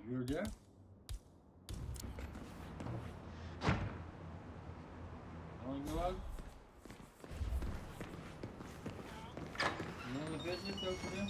You're there? Want to go out? You want to visit over there?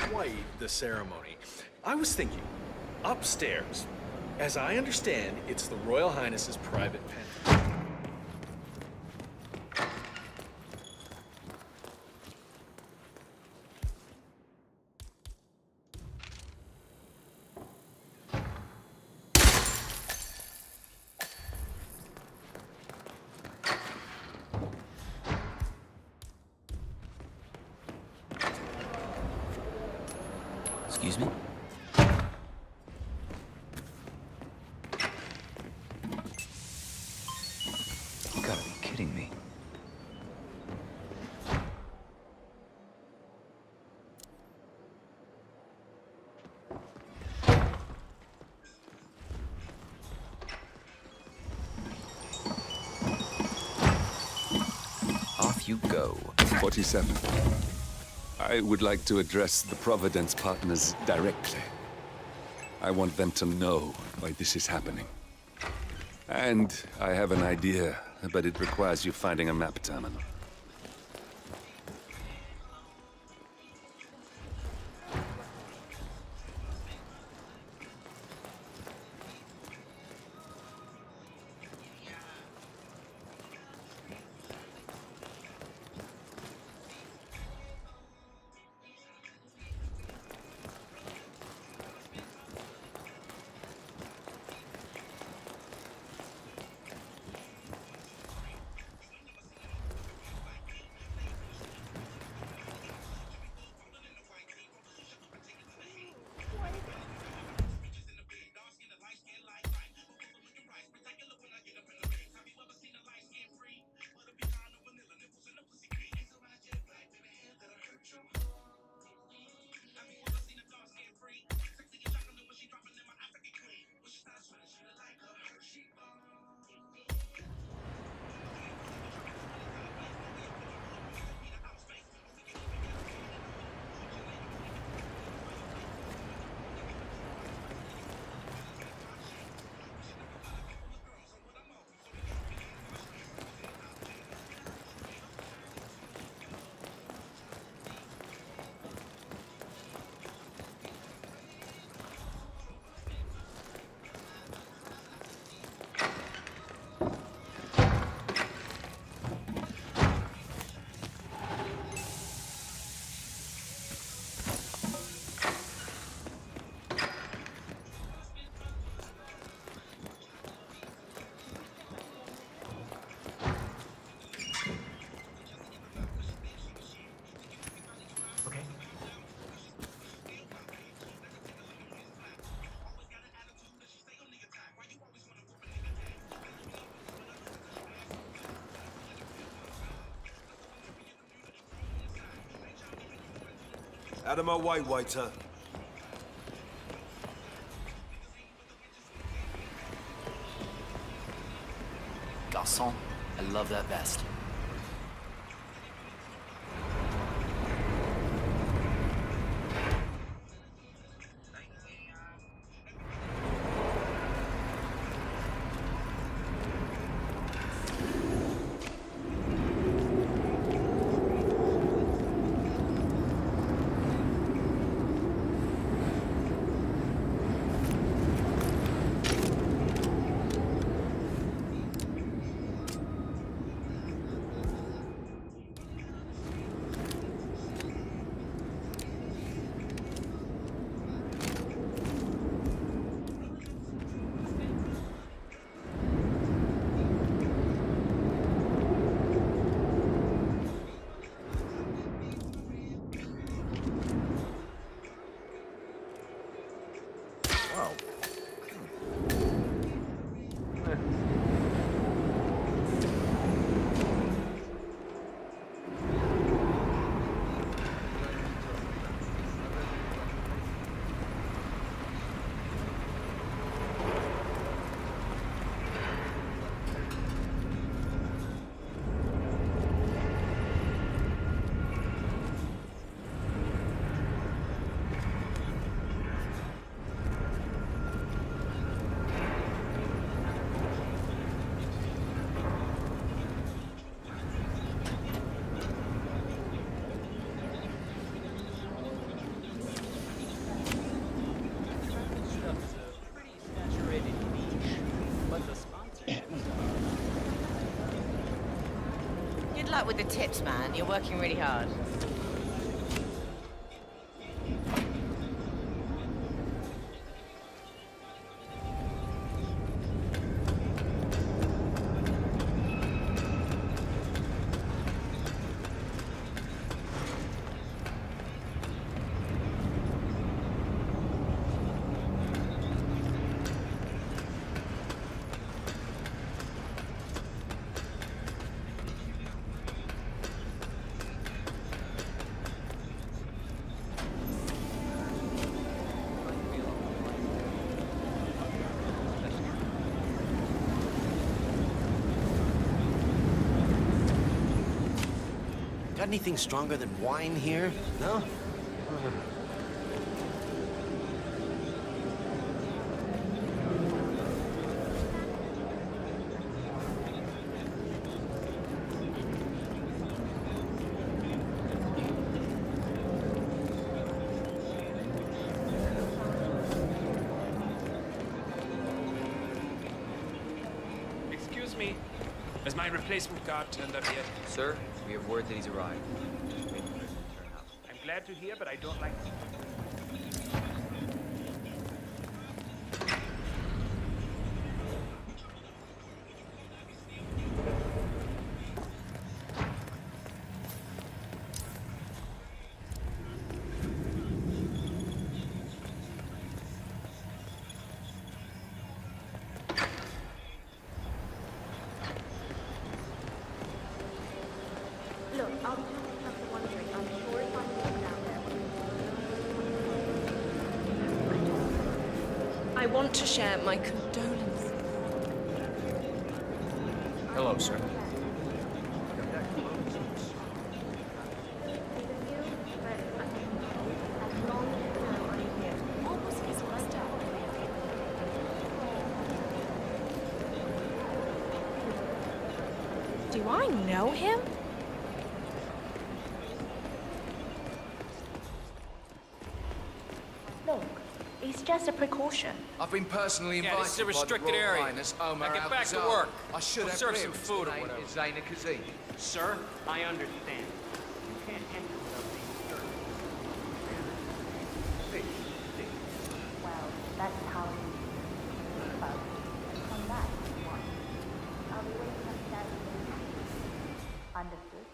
Quite the ceremony. I was thinking, upstairs. As I understand, it's the Royal Highness's private pen. Excuse me? You gotta be kidding me. Off you go. 47. I would like to address the Providence partners directly. I want them to know why this is happening. And I have an idea, but it requires you finding a map terminal. Out of my way, waiter. Croissant. I love that vest. Good luck with the tips, man. You're working really hard. Got anything stronger than wine here? No? Excuse me. Has my replacement guard turned up yet? Sir, we have word that he's arrived. I'm glad to hear, but I don't like... Look, I'll just have to wondering. I'm sure if I walk down there. I want to share my condolences. Hello, sir. Do I know him? Look, it's just a precaution. I've been personally invited this is a by the restricted Royal area. Highness Omar Now get back to Al-Ghazal. work. I should Go have serve some clearance. food or His name whatever. is Zaina Kazim. Sir, I understand. You can't enter without being served. Well, that's how it is. But come back if you want. I'll be waiting upstairs. Understood?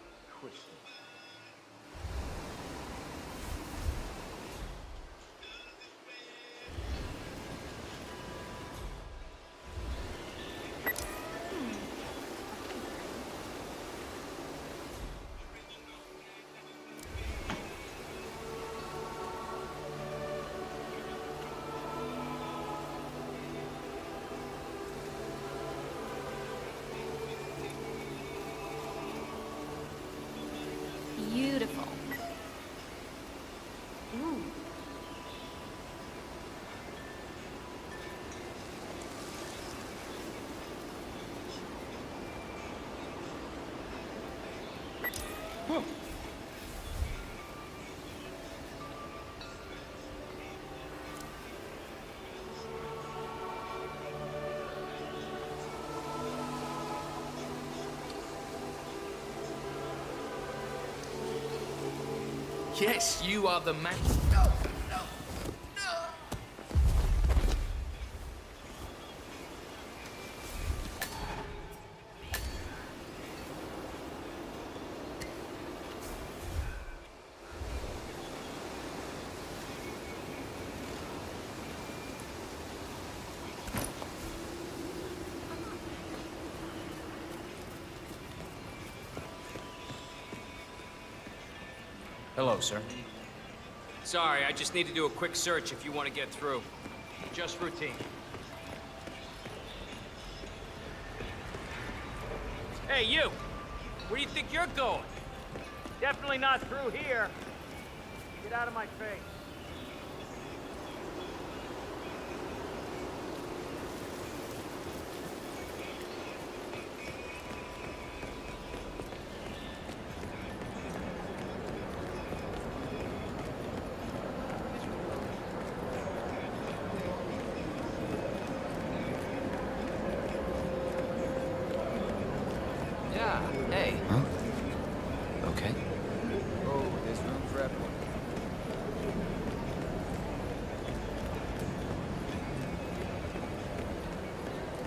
Yes, you are the man. Hello, sir. Sorry, I just need to do a quick search if you want to get through. Just routine. Hey, you! Where do you think you're going? Definitely not through here. Get out of my face. Yeah, hey. Huh? Okay. Oh, there's room for everyone.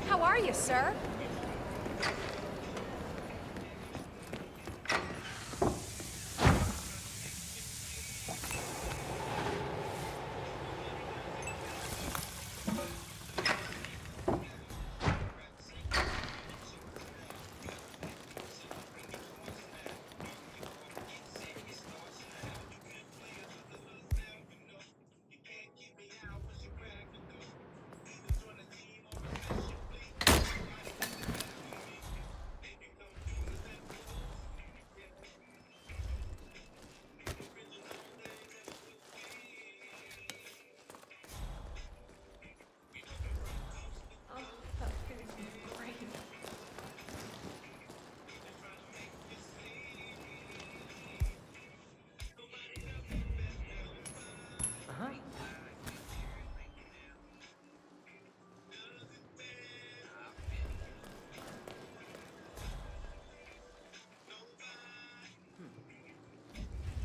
How are you, sir?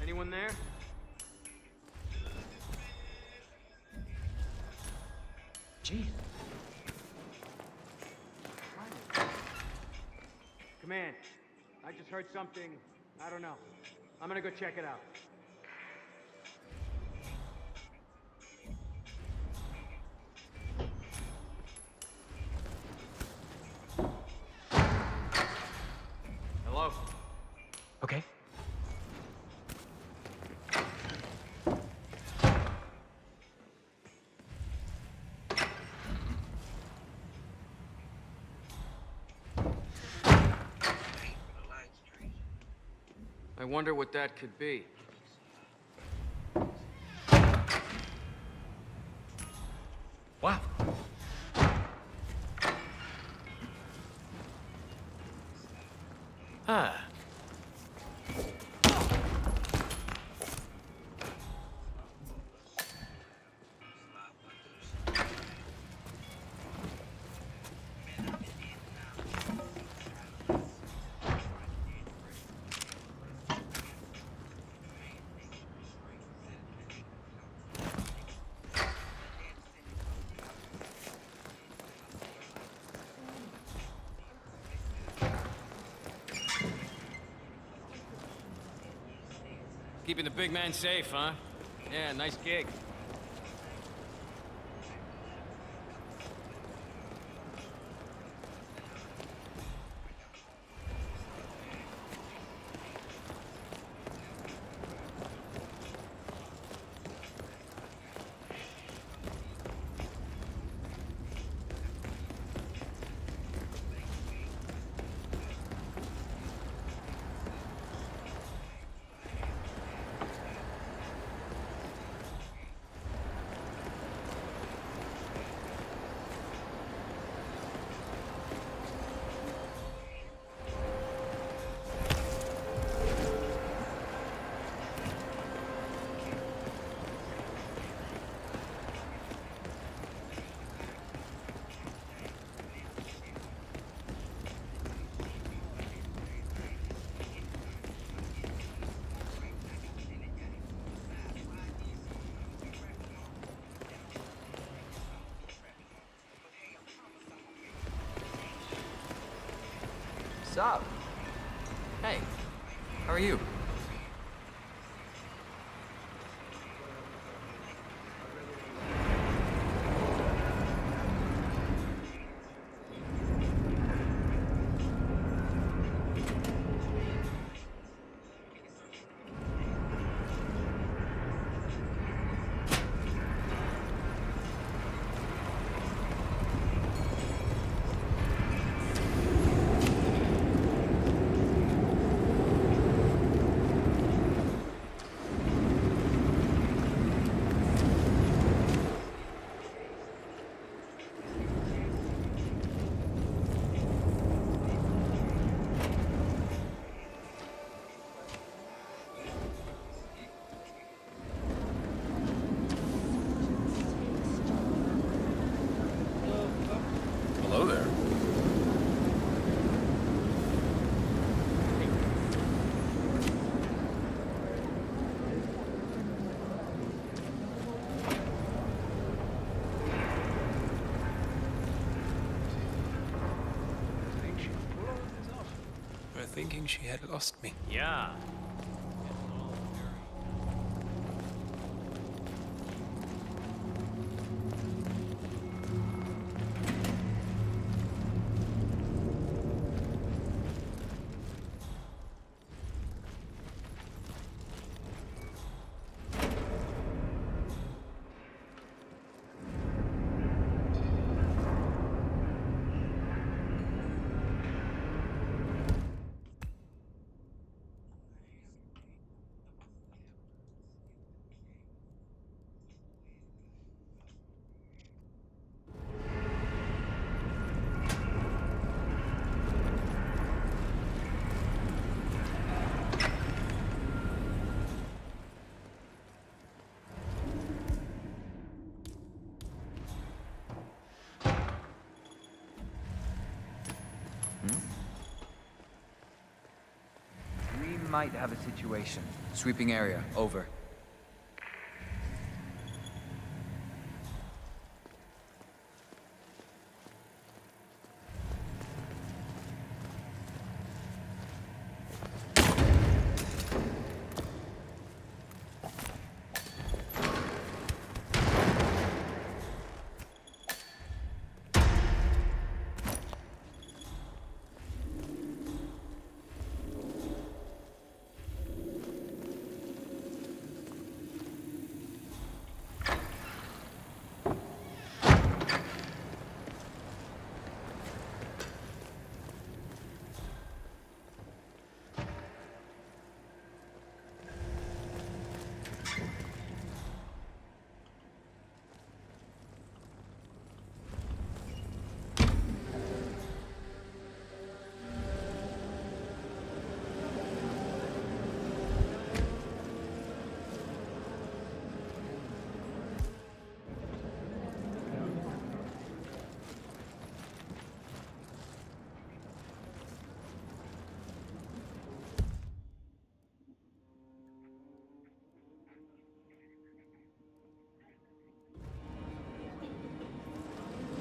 Anyone there? Gee. Command, I just heard something. I don't know. I'm gonna go check it out. Hello? Okay. I wonder what that could be. Wow. Ah. Keeping the big man safe, huh? Yeah, nice gig. Sup? Hey, how are you? Hello there. We're thinking she had lost me. Yeah. We might have a situation. Sweeping area, over.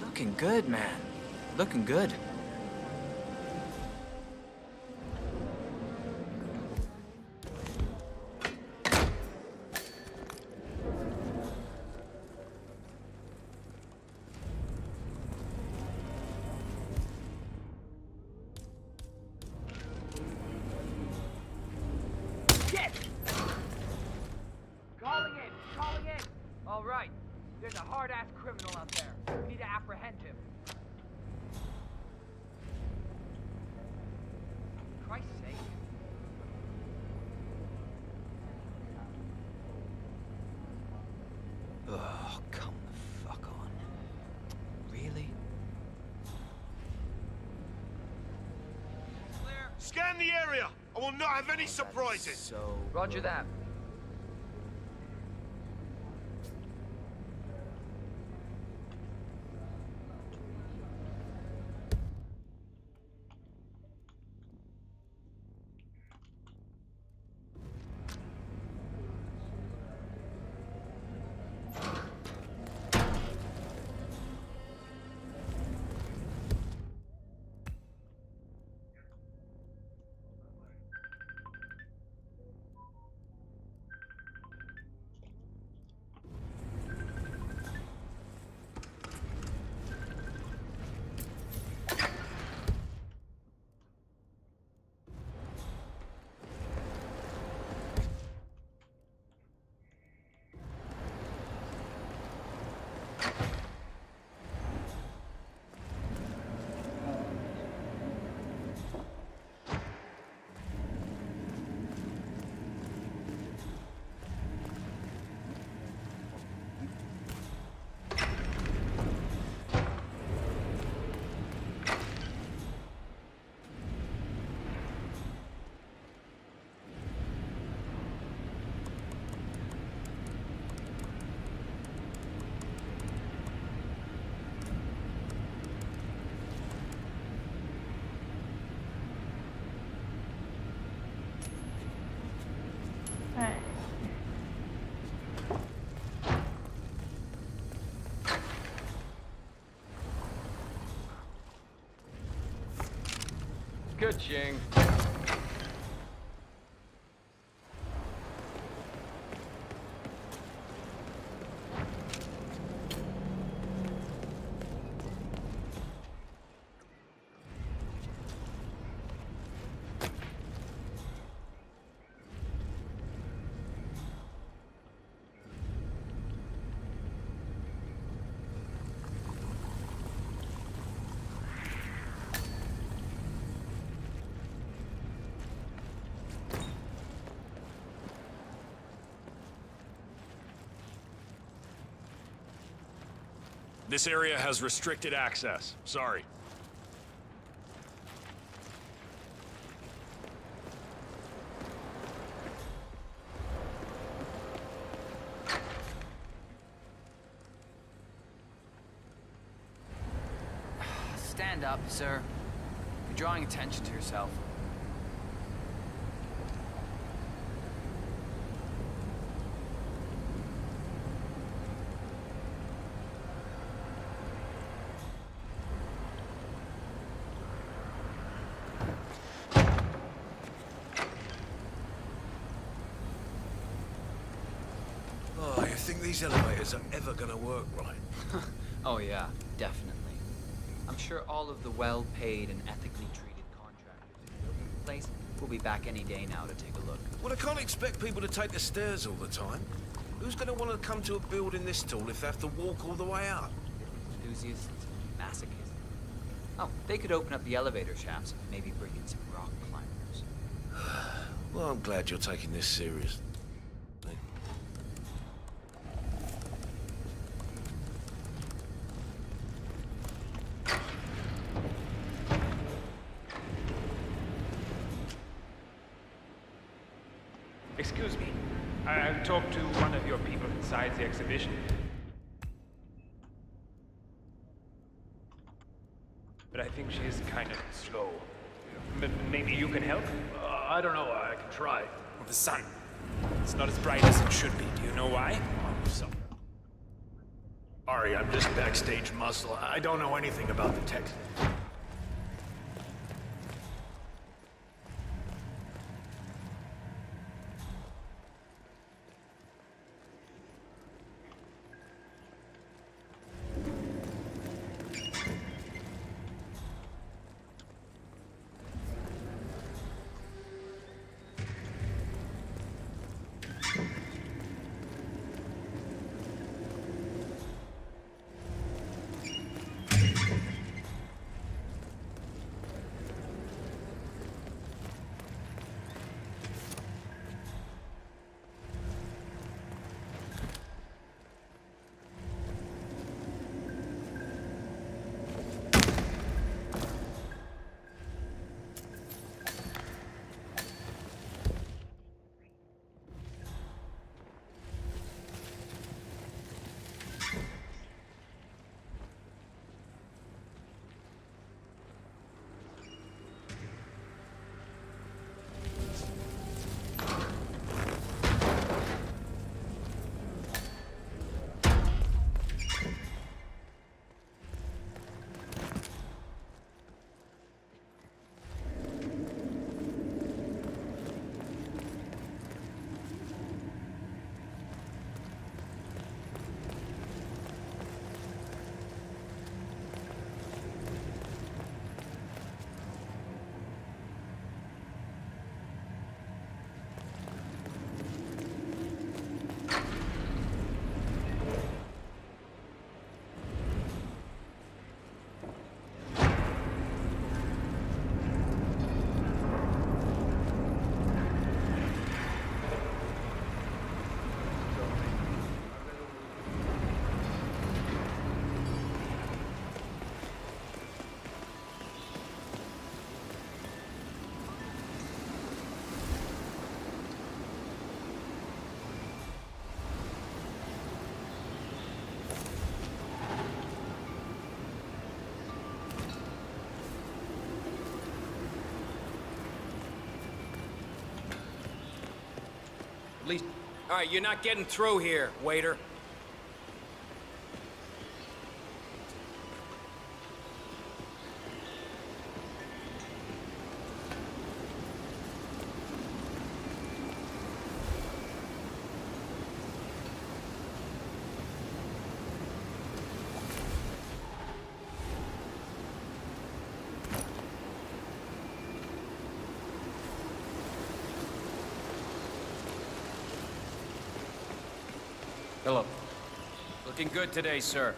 Looking good, man. Looking good. Calling in! Calling in! All right. There's a hard-ass criminal out there. We need to apprehend him. Christ's sake. Oh, come the fuck on. Really? Scan the area! I will not have any surprises! So... Roger that. Searching. This area has restricted access. Sorry. Stand up, sir. You're drawing attention to yourself. Oh, you think these elevators are ever gonna work right? Oh yeah, definitely. I'm sure all of the well-paid and ethically treated contractors in building the place will be back any day now to take a look. Well, I can't expect people to take the stairs all the time. Who's gonna want to come to a building this tall if they have to walk all the way up? Enthusiasts, masochists. Oh, they could open up the elevator shafts and maybe bring in some rock climbers. Well, I'm glad you're taking this serious. Excuse me. I've talked to one of your people inside the exhibition. But I think she is kind of slow. Maybe you can help? I don't know. I can try. Well, the sun. It's not as bright as it should be. Do you know why? Ari, I'm just backstage muscle. I don't know anything about the tech. At least... All right, you're not getting through here, waiter. Philip. Looking good today, sir.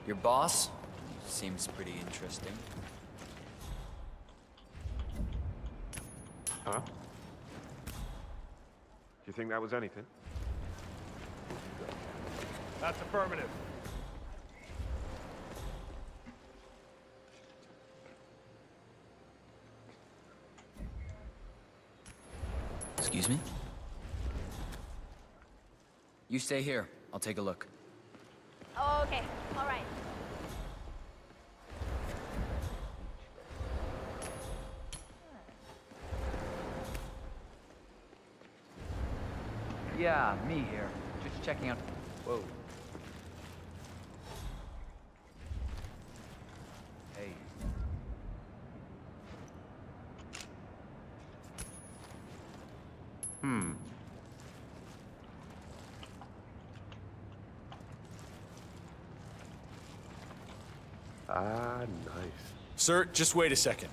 Your boss? Seems pretty interesting. Huh? Do you think that was anything? That's affirmative. Excuse me? You stay here. I'll take a look. Okay, all right. Yeah, me here. Just checking out. Whoa. Hey. Ah, nice. Sir, just wait a second.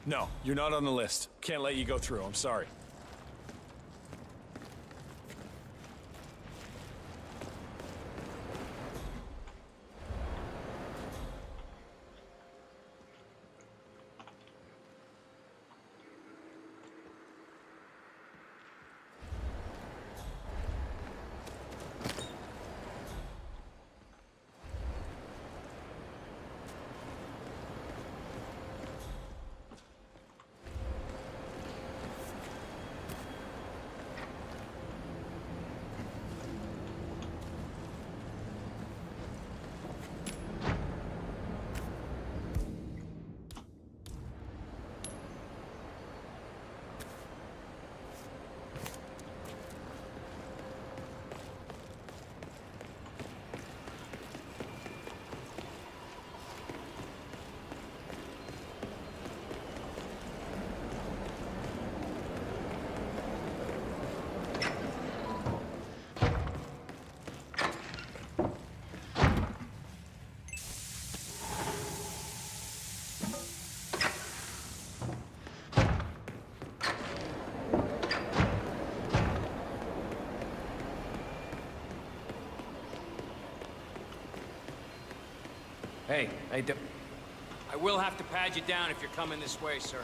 No, you're not on the list. Can't let you go through, I'm sorry. Hey, I will have to pad you down if you're coming this way, sir.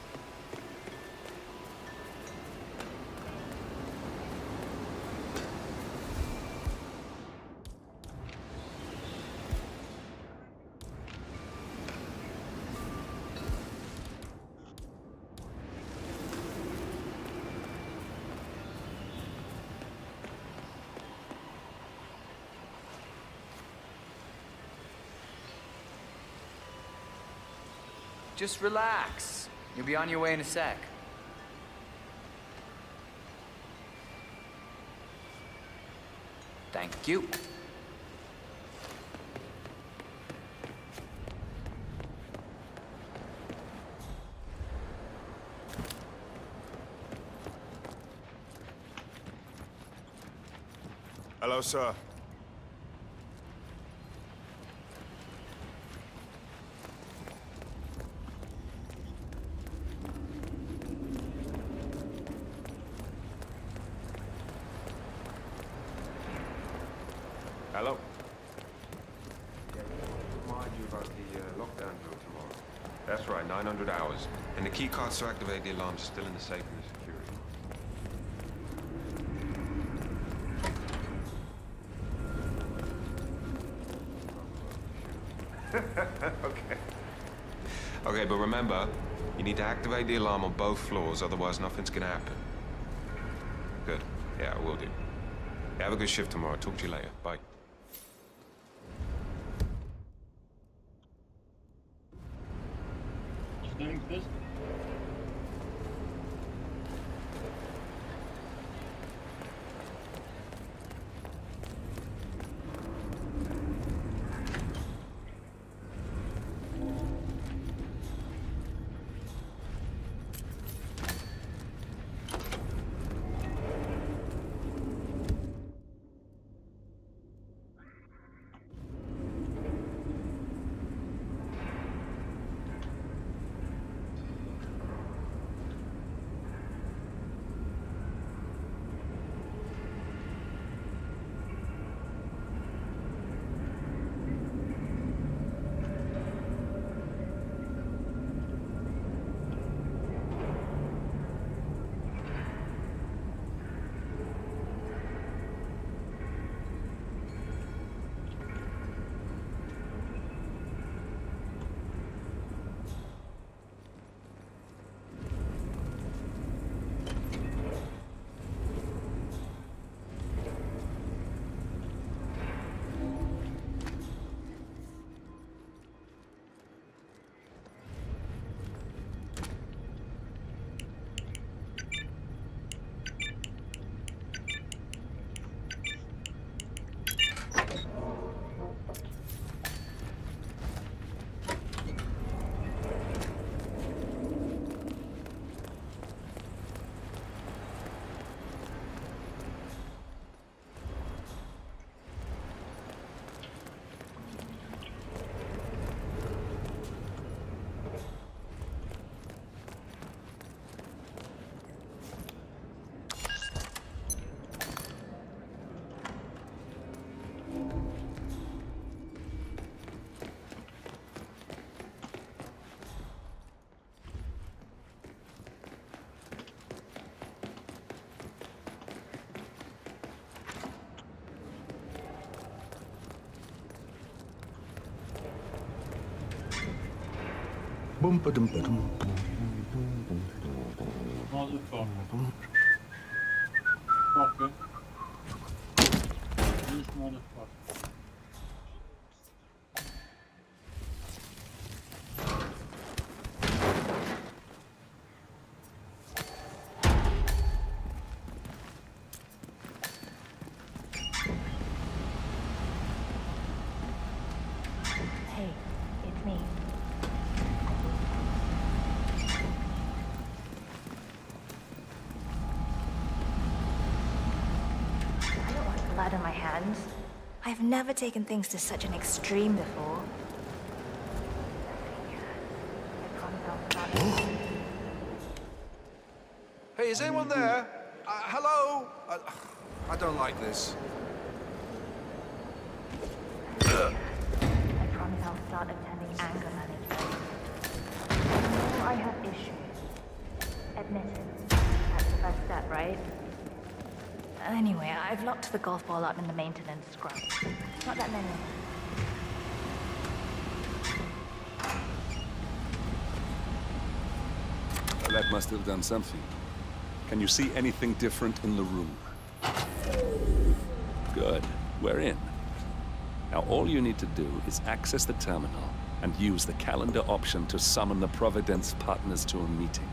Just relax. You'll be on your way in a sec. Thank you. Hello, sir. Hello? Yeah, remind you about the lockdown drill tomorrow. That's right, 900 hours. And the key cards to activate the alarms are still in the safe in the security room. Okay. Okay, but remember, you need to activate the alarm on both floors, otherwise nothing's gonna happen. Good. Yeah, I will do. Yeah, have a good shift tomorrow. Talk to you later. Bye. Thanks, this. Motherfucker. Fucker. This motherfucker. Hey, it's me. I don't want blood on my hands. I've never taken things to such an extreme before. I promise I'll stop. Hey, is anyone there? Hello? I don't like this. I promise I'll start attending anger management. I know I have issues. Admit it. That's the first step, right? Anyway, I've locked the golf ball up in the maintenance scrub. Not that many. Well, that must have done something. Can you see anything different in the room? Good. We're in. Now all you need to do is access the terminal and use the calendar option to summon the Providence partners to a meeting.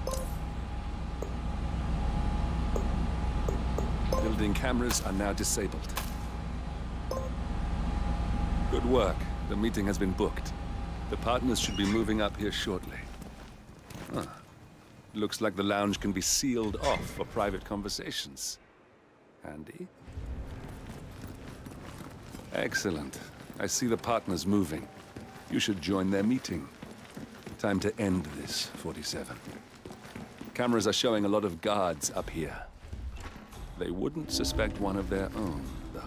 Building cameras are now disabled. Good work. The meeting has been booked. The partners should be moving up here shortly. Huh. Looks like the lounge can be sealed off for private conversations. Handy. Excellent. I see the partners moving. You should join their meeting. Time to end this, 47. Cameras are showing a lot of guards up here. They wouldn't suspect one of their own, though.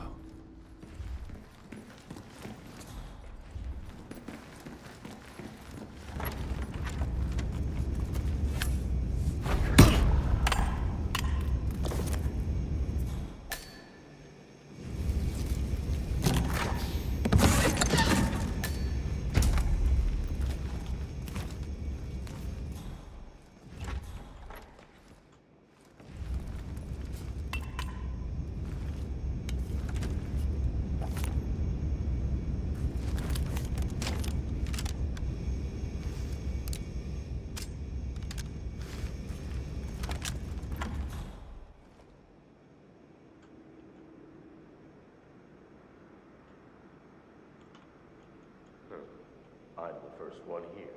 I'm the first one here,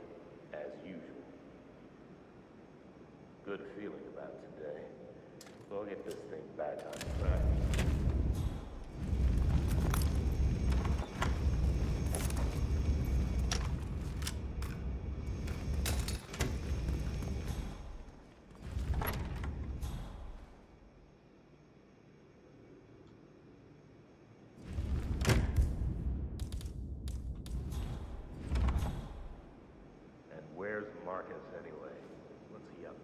as usual. Good feeling about today. So I'll get this thing back on track. Where's Marcus, anyway? What's he up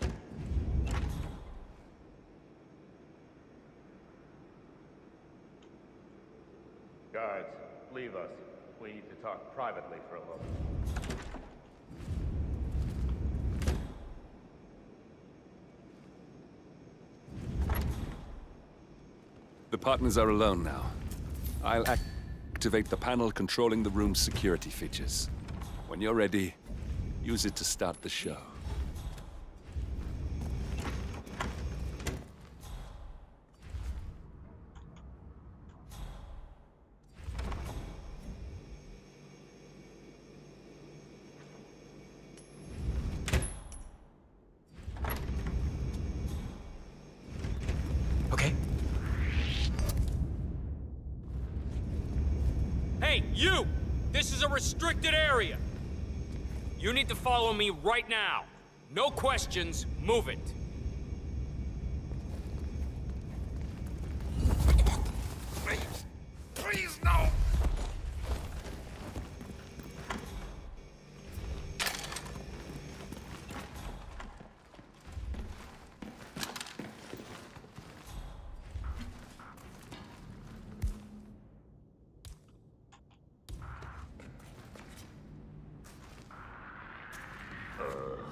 to? Guards, leave us. We need to talk privately for a moment. The partners are alone now. I'll activate the panel controlling the room's security features. When you're ready, use it to start the show. Okay. Hey, you! This is a restricted area! You need to follow me right now. No questions, move it. Please, no!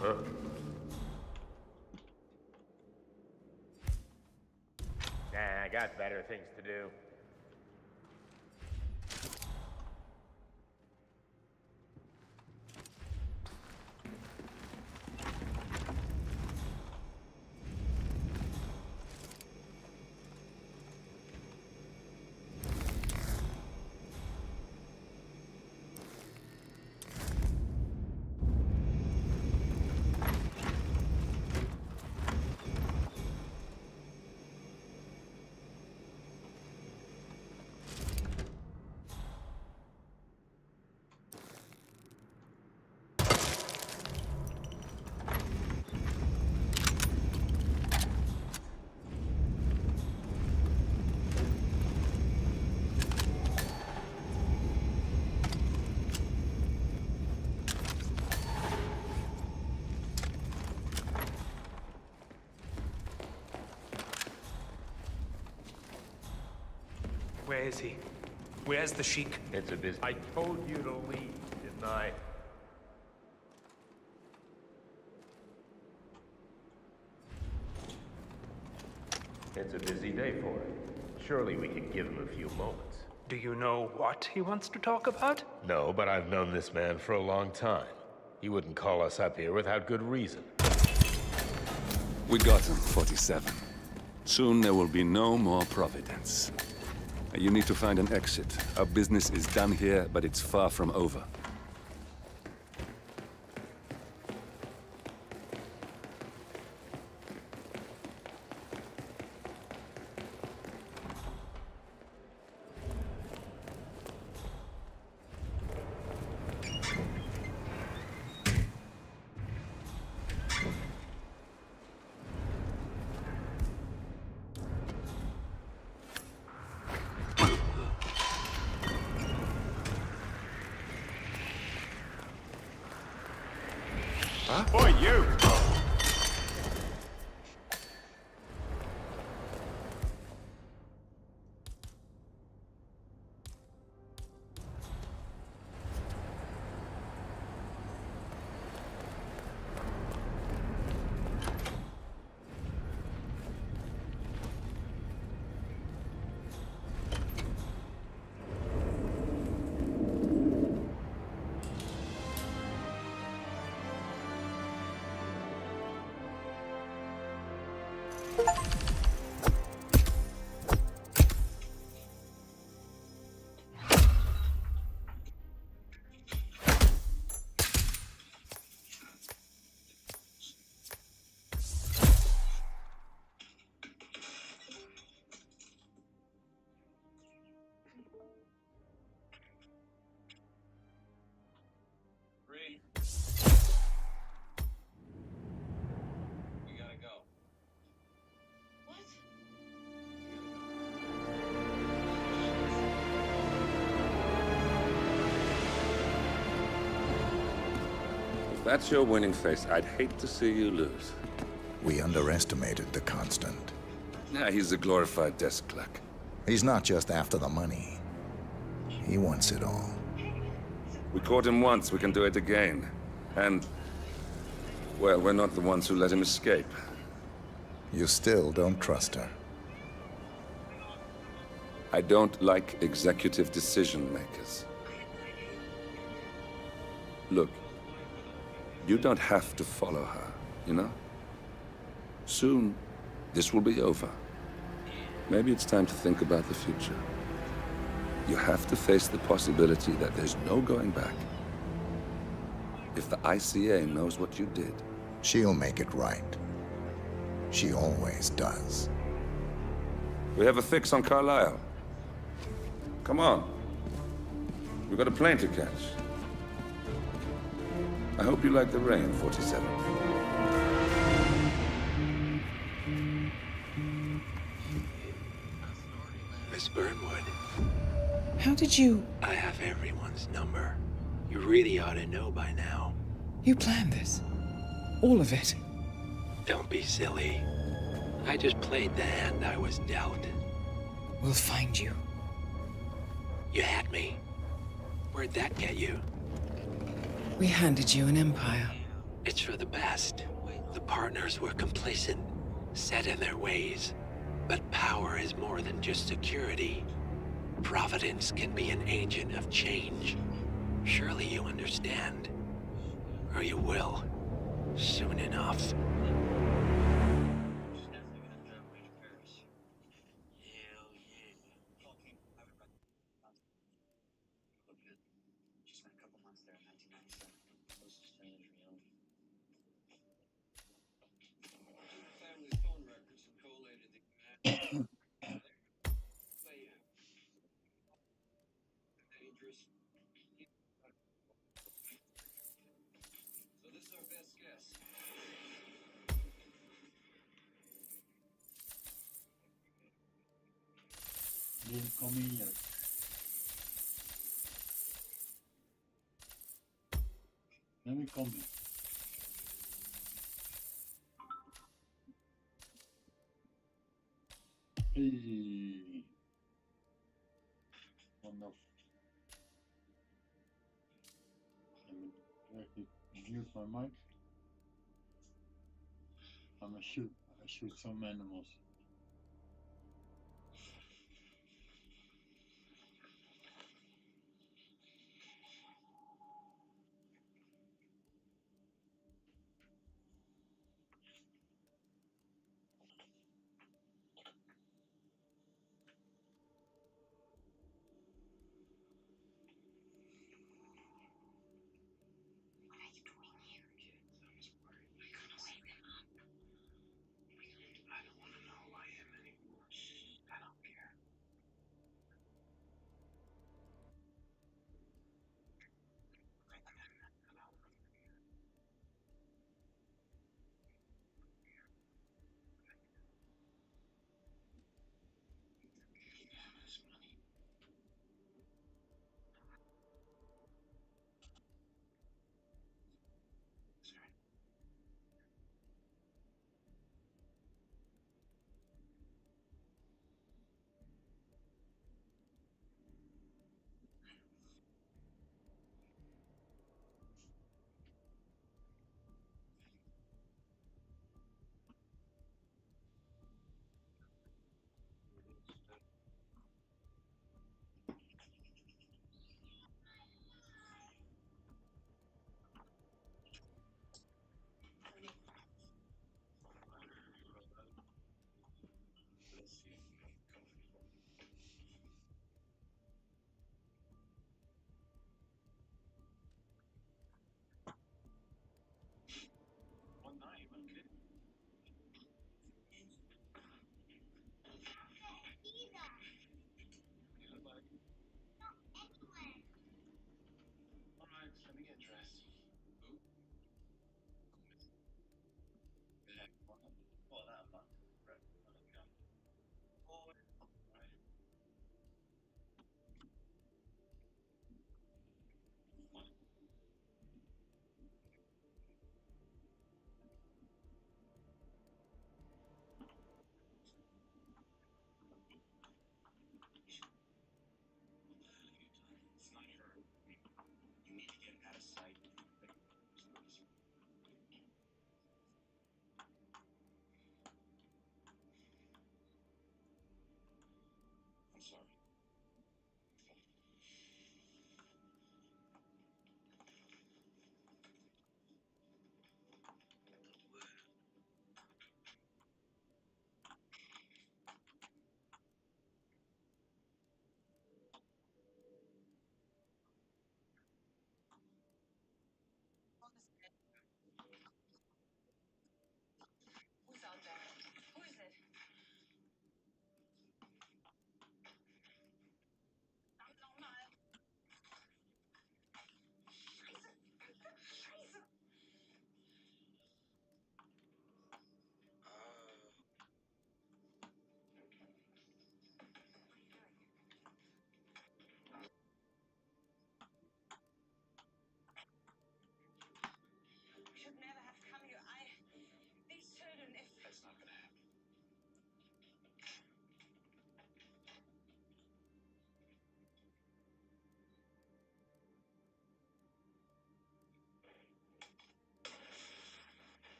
Huh? Nah, I got better things to do. Where is he? Where's the Sheik? It's a business. I told you to leave, didn't I? It's a busy day for him. Surely we could give him a few moments. Do you know what he wants to talk about? No, but I've known this man for a long time. He wouldn't call us up here without good reason. We got him, 47. Soon there will be no more Providence. You need to find an exit. Our business is done here, but it's far from over. Huh? Boy, you! If that's your winning face, I'd hate to see you lose. We underestimated the Constant. Yeah, he's a glorified desk clerk. He's not just after the money. He wants it all. We caught him once, we can do it again. And, well, we're not the ones who let him escape. You still don't trust her? I don't like executive decision makers. Look, you don't have to follow her, you know? Soon, this will be over. Maybe it's time to think about the future. You have to face the possibility that there's no going back. If the ICA knows what you did... She'll make it right. She always does. We have a fix on Carlisle. Come on. We've got a plane to catch. I hope you like the rain, 47. Miss Burnwood. How did you... I have everyone's number. You really ought to know by now. You planned this? All of it? Don't be silly. I just played the hand I was dealt. We'll find you. You had me. Where'd that get you? We handed you an empire. It's for the best. The partners were complacent, set in their ways. But power is more than just security. Providence can be an agent of change. Surely you understand. Or you will. Soon enough. Didn't come in yet. Let me come in. Hey. Wonderful. Let me directly mute my mic. I'm gonna shoot. I shoot some animals.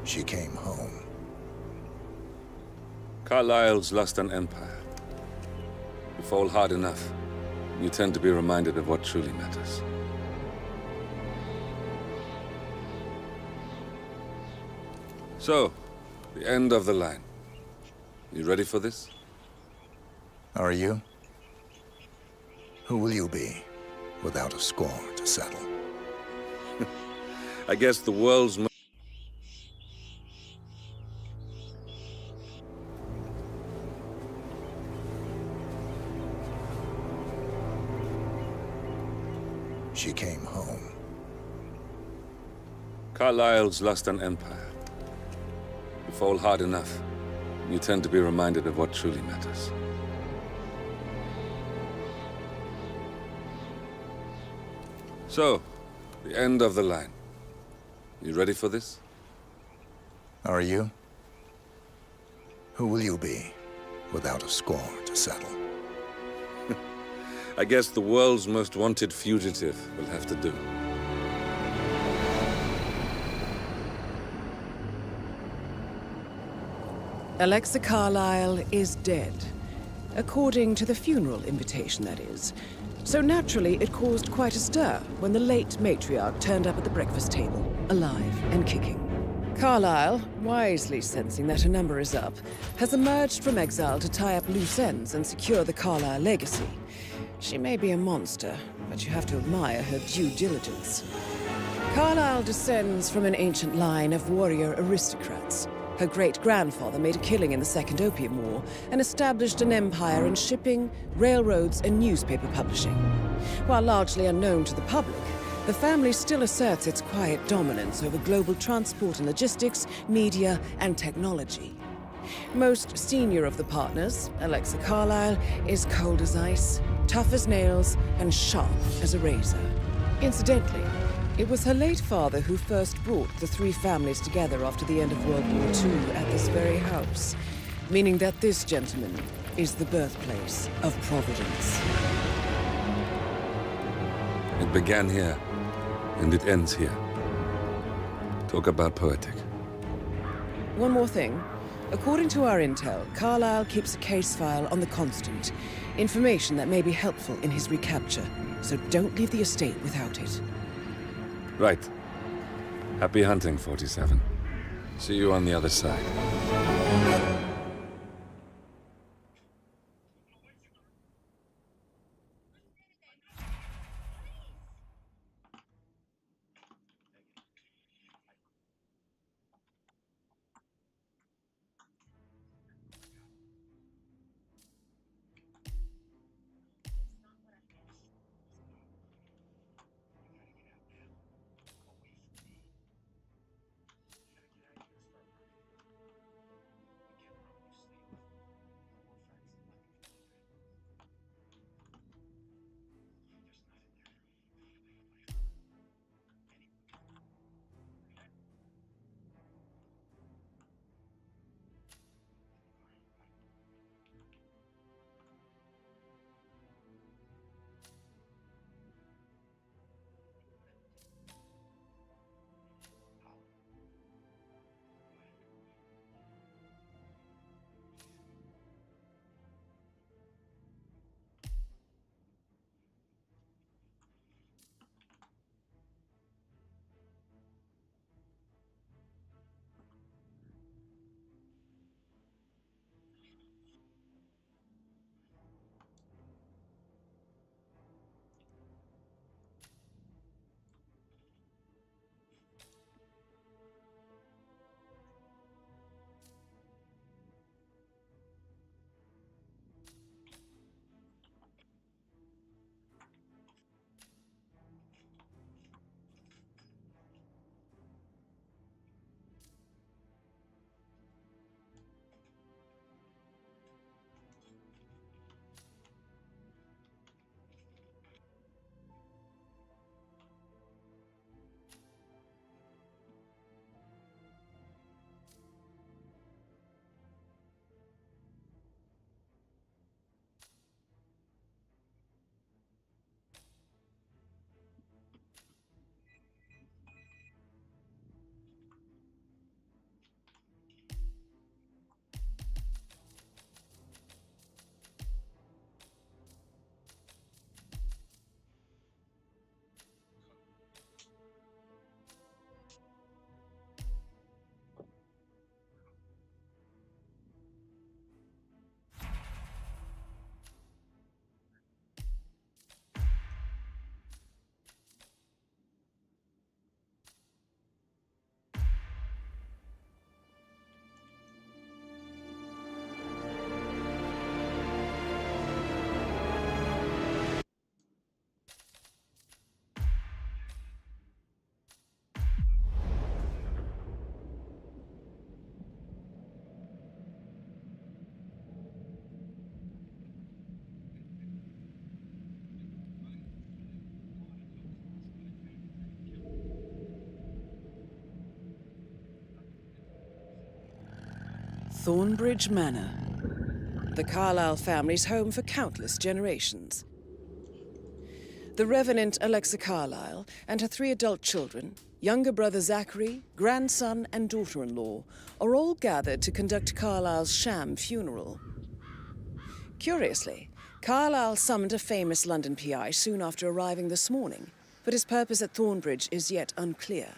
She came home. Carlyle's lost an empire. You fall hard enough, you tend to be reminded of what truly matters. So, the end of the line. You ready for this? Are you? Who will you be, without a score to settle? I guess the world's She came home. Carlyle's lost an empire. You fall hard enough, you tend to be reminded of what truly matters. So, the end of the line. You ready for this? Are you? Who will you be, without a score to settle? I guess the world's most wanted fugitive will have to do. Alexa Carlyle is dead. According to the funeral invitation, that is. So naturally, it caused quite a stir when the late matriarch turned up at the breakfast table, alive and kicking. Carlyle, wisely sensing that her number is up, has emerged from exile to tie up loose ends and secure the Carlyle legacy. She may be a monster, but you have to admire her due diligence. Carlyle descends from an ancient line of warrior aristocrats. Her great-grandfather made a killing in the Second Opium War and established an empire in shipping, railroads, and newspaper publishing. While largely unknown to the public, the family still asserts its quiet dominance over global transport and logistics, media, and technology. Most senior of the partners, Alexa Carlyle, is cold as ice, tough as nails, and sharp as a razor. Incidentally, it was her late father who first brought the three families together after the end of World War II at this very house, meaning that this gentleman is the birthplace of Providence. It began here, and it ends here. Talk about poetic. One more thing. According to our intel, Carlyle keeps a case file on the Constant. Information that may be helpful in his recapture, so don't leave the estate without it. Right. Happy hunting, 47. See you on the other side. Thornbridge Manor. The Carlyle family's home for countless generations. The Revenant Alexa Carlyle and her 3 adult children, younger brother Zachary, grandson and daughter-in-law, are all gathered to conduct Carlyle's sham funeral. Curiously, Carlyle summoned a famous London PI soon after arriving this morning, but his purpose at Thornbridge is yet unclear.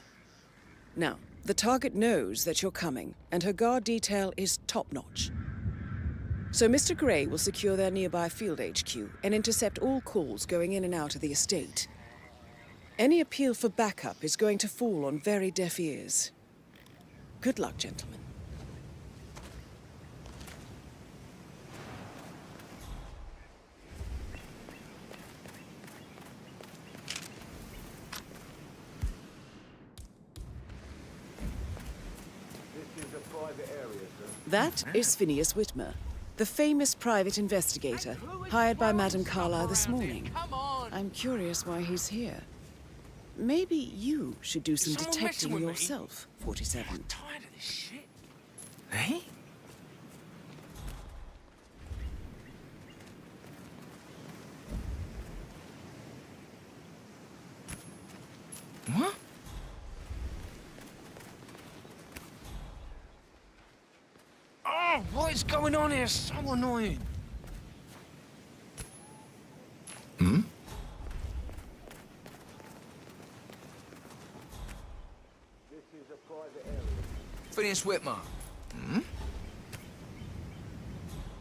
Now, the target knows that you're coming, and her guard detail is top-notch. So Mr. Gray will secure their nearby field HQ and intercept all calls going in and out of the estate. Any appeal for backup is going to fall on very deaf ears. Good luck, gentlemen. This is a private area, sir. That is Phineas Whitmer, the famous private investigator hired by Madame Carlyle this morning. I'm curious why he's here. Maybe you should do some detecting yourself, 47. I'm tired of this shit. Hey? What? Oh, what is going on here? So annoying. Hmm? This is a private area. Phineas Whitmer. Hmm?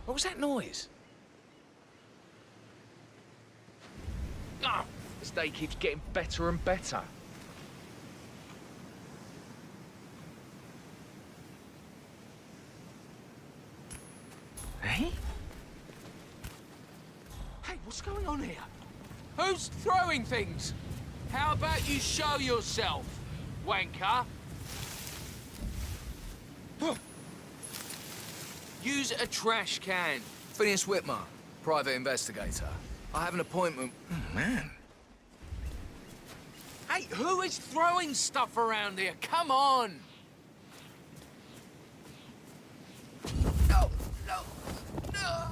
What was that noise? Ah, this day keeps getting better and better. Hey? Hey, what's going on here? Who's throwing things? How about you show yourself, wanker? Use a trash can. Phineas Whitmer, private investigator. I have an appointment. Oh, man. Hey, who is throwing stuff around here? Come on! No, no, no!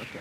Okay.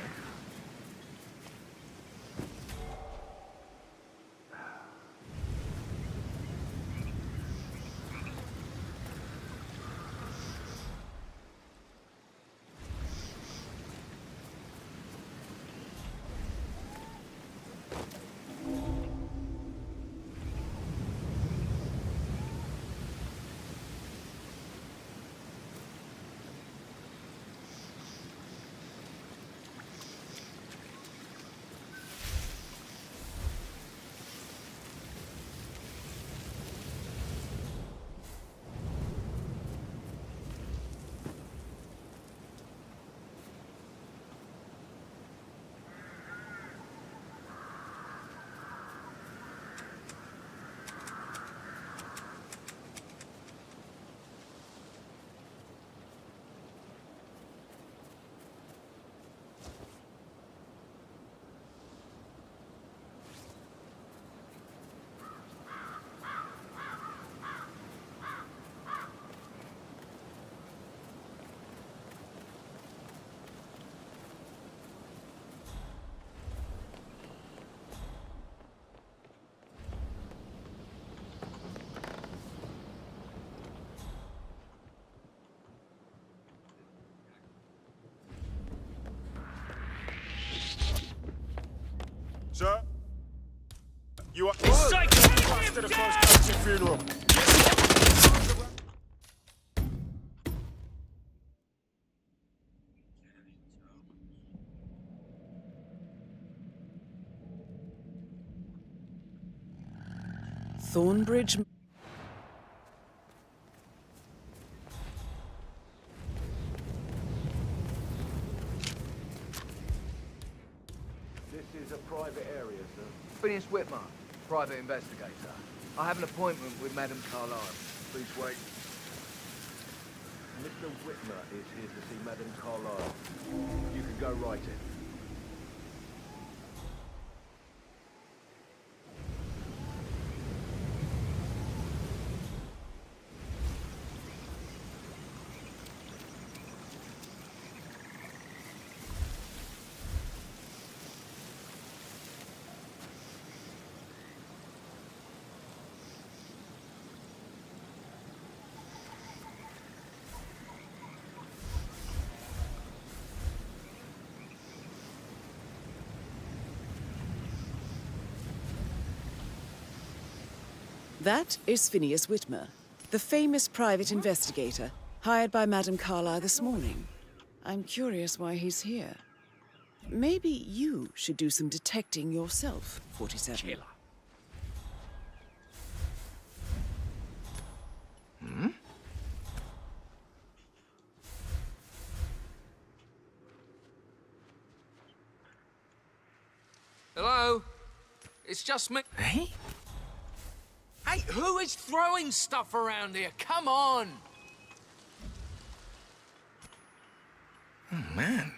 Sir? You are... Psycho! Bastard of close country funeral. Thornbridge... This is a private area, sir. Phineas Whitmer, private investigator. I have an appointment with Madame Carlyle. Please wait. Mr. Whitmer is here to see Madame Carlyle. You can go right in. That is Phineas Whitmer, the famous private investigator hired by Madame Carlyle this morning. I'm curious why he's here. Maybe you should do some detecting yourself, 47. Hmm? Hello? It's just me. Hey? Hey, who is throwing stuff around here? Come on! Oh, man.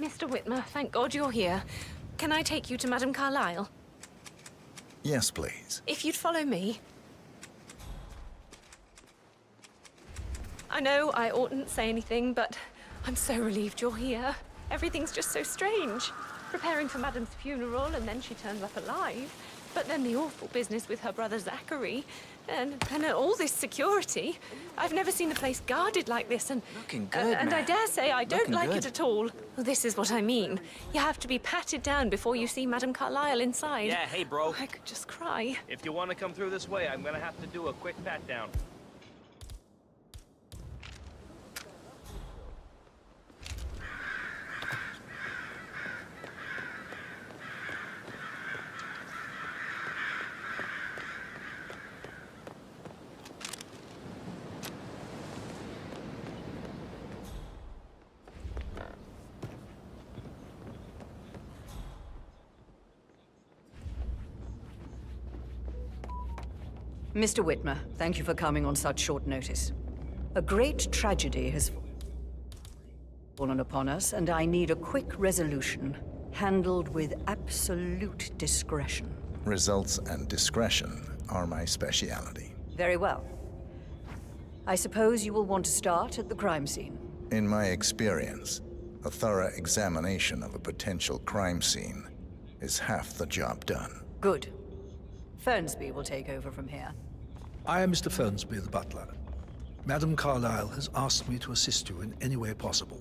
Mr. Whitmer, thank God you're here. Can I take you to Madame Carlyle? Yes, please. If you'd follow me. I know I oughtn't say anything, but I'm so relieved you're here. Everything's just so strange. Preparing for Madame's funeral, and then she turns up alive. But then the awful business with her brother Zachary, and all this security. I've never seen the place guarded like this, and Looking good, and I man. dare say I don't Looking like good. it at all. Well, this is what I mean. You have to be patted down before you see Madame Carlyle inside. Yeah, hey, bro. I could just cry. If you want to come through this way, I'm gonna have to do a quick pat down. Mr. Whitmer, thank you for coming on such short notice. A great tragedy has fallen upon us, and I need a quick resolution, handled with absolute discretion. Results and discretion are my speciality. Very well. I suppose you will want to start at the crime scene. In my experience, a thorough examination of a potential crime scene is half the job done. Good. Fernsby will take over from here. I am Mr. Fernsby, the butler. Madame Carlyle has asked me to assist you in any way possible.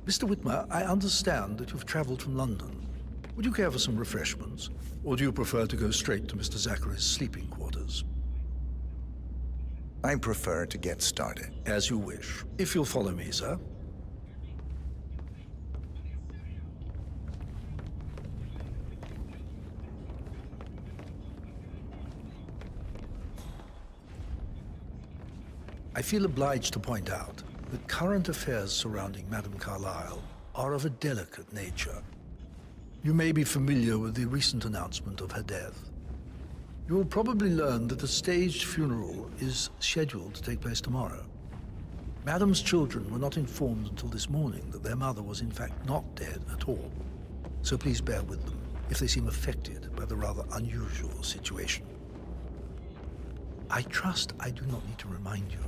Mr. Whitmer, I understand that you've traveled from London. Would you care for some refreshments? Or do you prefer to go straight to Mr. Zachary's sleeping quarters? I prefer to get started. As you wish. If you'll follow me, sir. I feel obliged to point out that current affairs surrounding Madame Carlyle are of a delicate nature. You may be familiar with the recent announcement of her death. You will probably learn that a staged funeral is scheduled to take place tomorrow. Madame's children were not informed until this morning that their mother was in fact not dead at all. So please bear with them if they seem affected by the rather unusual situation. I trust I do not need to remind you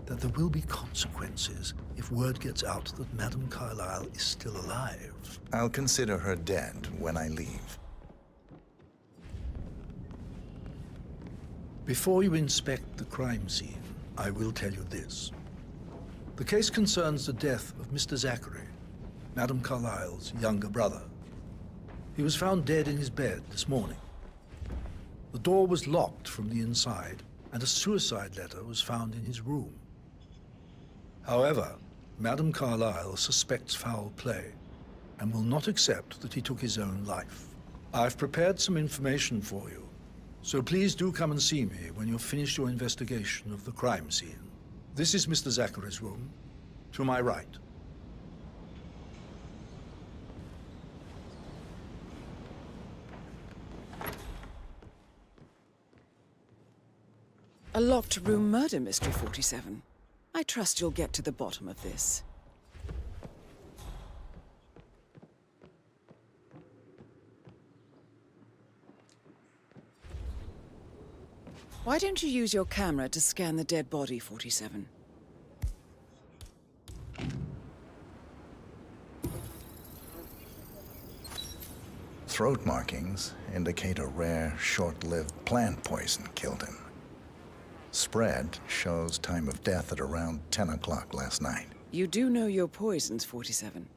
that there will be consequences if word gets out that Madame Carlyle is still alive. I'll consider her dead when I leave. Before you inspect the crime scene, I will tell you this. The case concerns the death of Mr. Zachary, Madame Carlyle's younger brother. He was found dead in his bed this morning. The door was locked from the inside, and a suicide letter was found in his room. However, Madame Carlyle suspects foul play and will not accept that he took his own life. I've prepared some information for you, so please do come and see me when you've finished your investigation of the crime scene. This is Mr. Zachary's room, to my right. A locked room murder mystery, 47. I trust you'll get to the bottom of this. Why don't you use your camera to scan the dead body, 47? Throat markings indicate a rare, short-lived plant poison killed him. Spread shows time of death at around 10 o'clock last night. You do know your poisons, 47.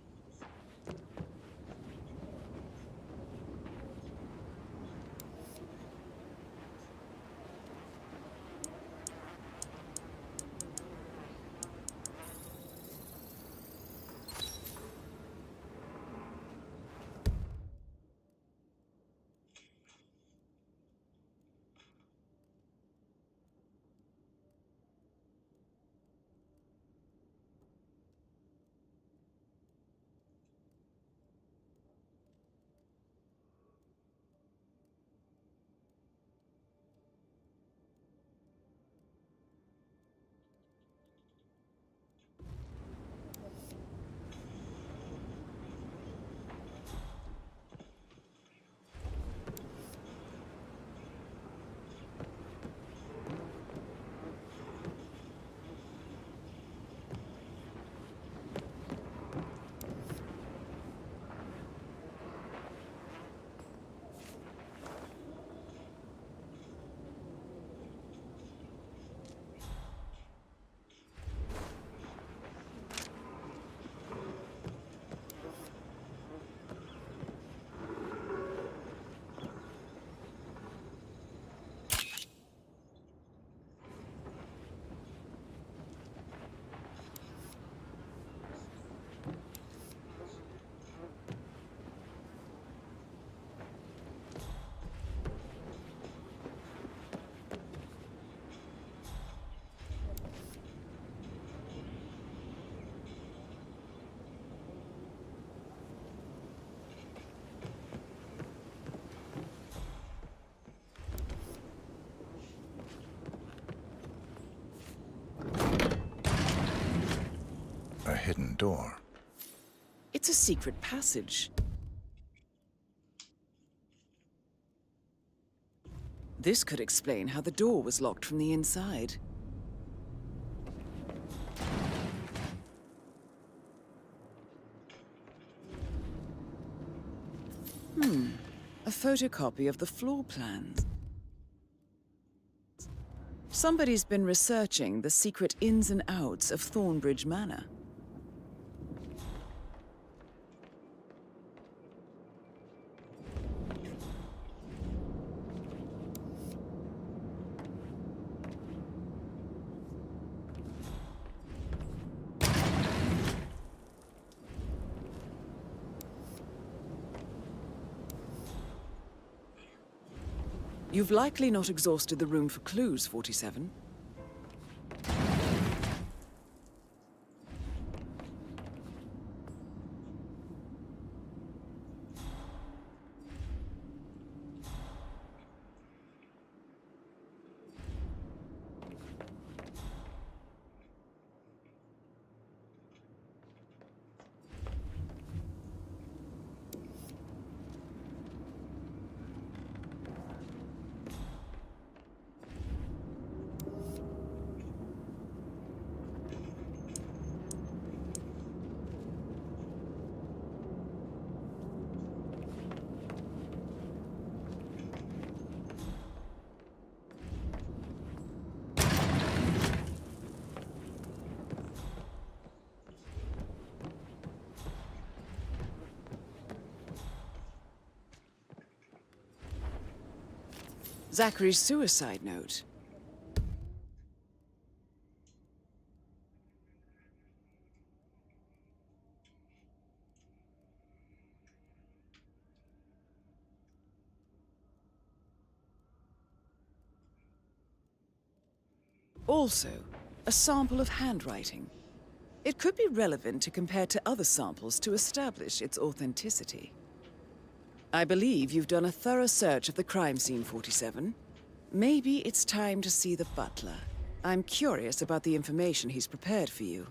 A hidden door. It's a secret passage. This could explain how the door was locked from the inside. A photocopy of the floor plans. Somebody's been researching the secret ins and outs of Thornbridge Manor. You've likely not exhausted the room for clues, 47. Zachary's suicide note. Also, a sample of handwriting. It could be relevant to compare to other samples to establish its authenticity. I believe you've done a thorough search of the crime scene, 47. Maybe it's time to see the butler. I'm curious about the information he's prepared for you.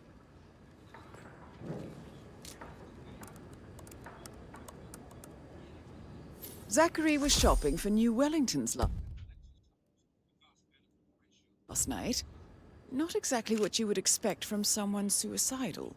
Zachary was shopping for New Wellingtons last night. Not exactly what you would expect from someone suicidal.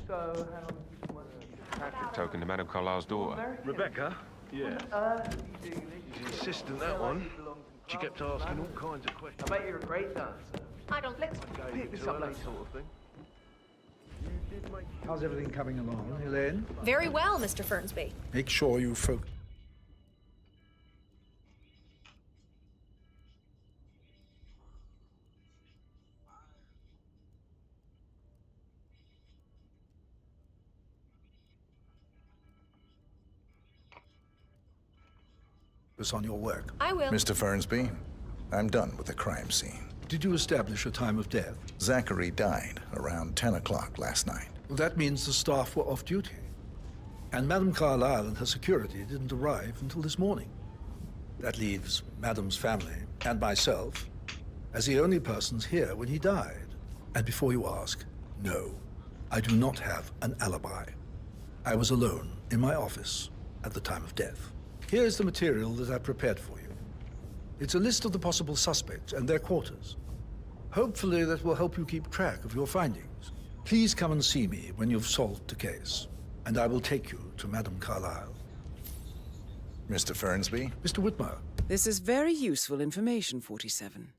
So, how long have you been Patrick token to Madame Carlisle's daughter. Rebecca? Yeah. She's insistent, that one. She kept asking all kinds of questions. I bet you're a great dancer. I don't Let's pick this up later. Sort of thing. How's everything coming along, Elaine? Very well, Mr. Fernsby. Make sure you focus. On your work. I will. Mr. Fernsby, I'm done with the crime scene. Did you establish a time of death? Zachary died around 10 o'clock last night. Well, that means the staff were off duty. And Madame Carlisle and her security didn't arrive until this morning. That leaves Madame's family and myself as the only persons here when he died. And before you ask, no, I do not have an alibi. I was alone in my office at the time of death. Here's the material that I prepared for you. It's a list of the possible suspects and their quarters. Hopefully that will help you keep track of your findings. Please come and see me when you've solved the case, and I will take you to Madame Carlisle. Mr. Fernsby? Mr. Whitmer. This is very useful information, 47.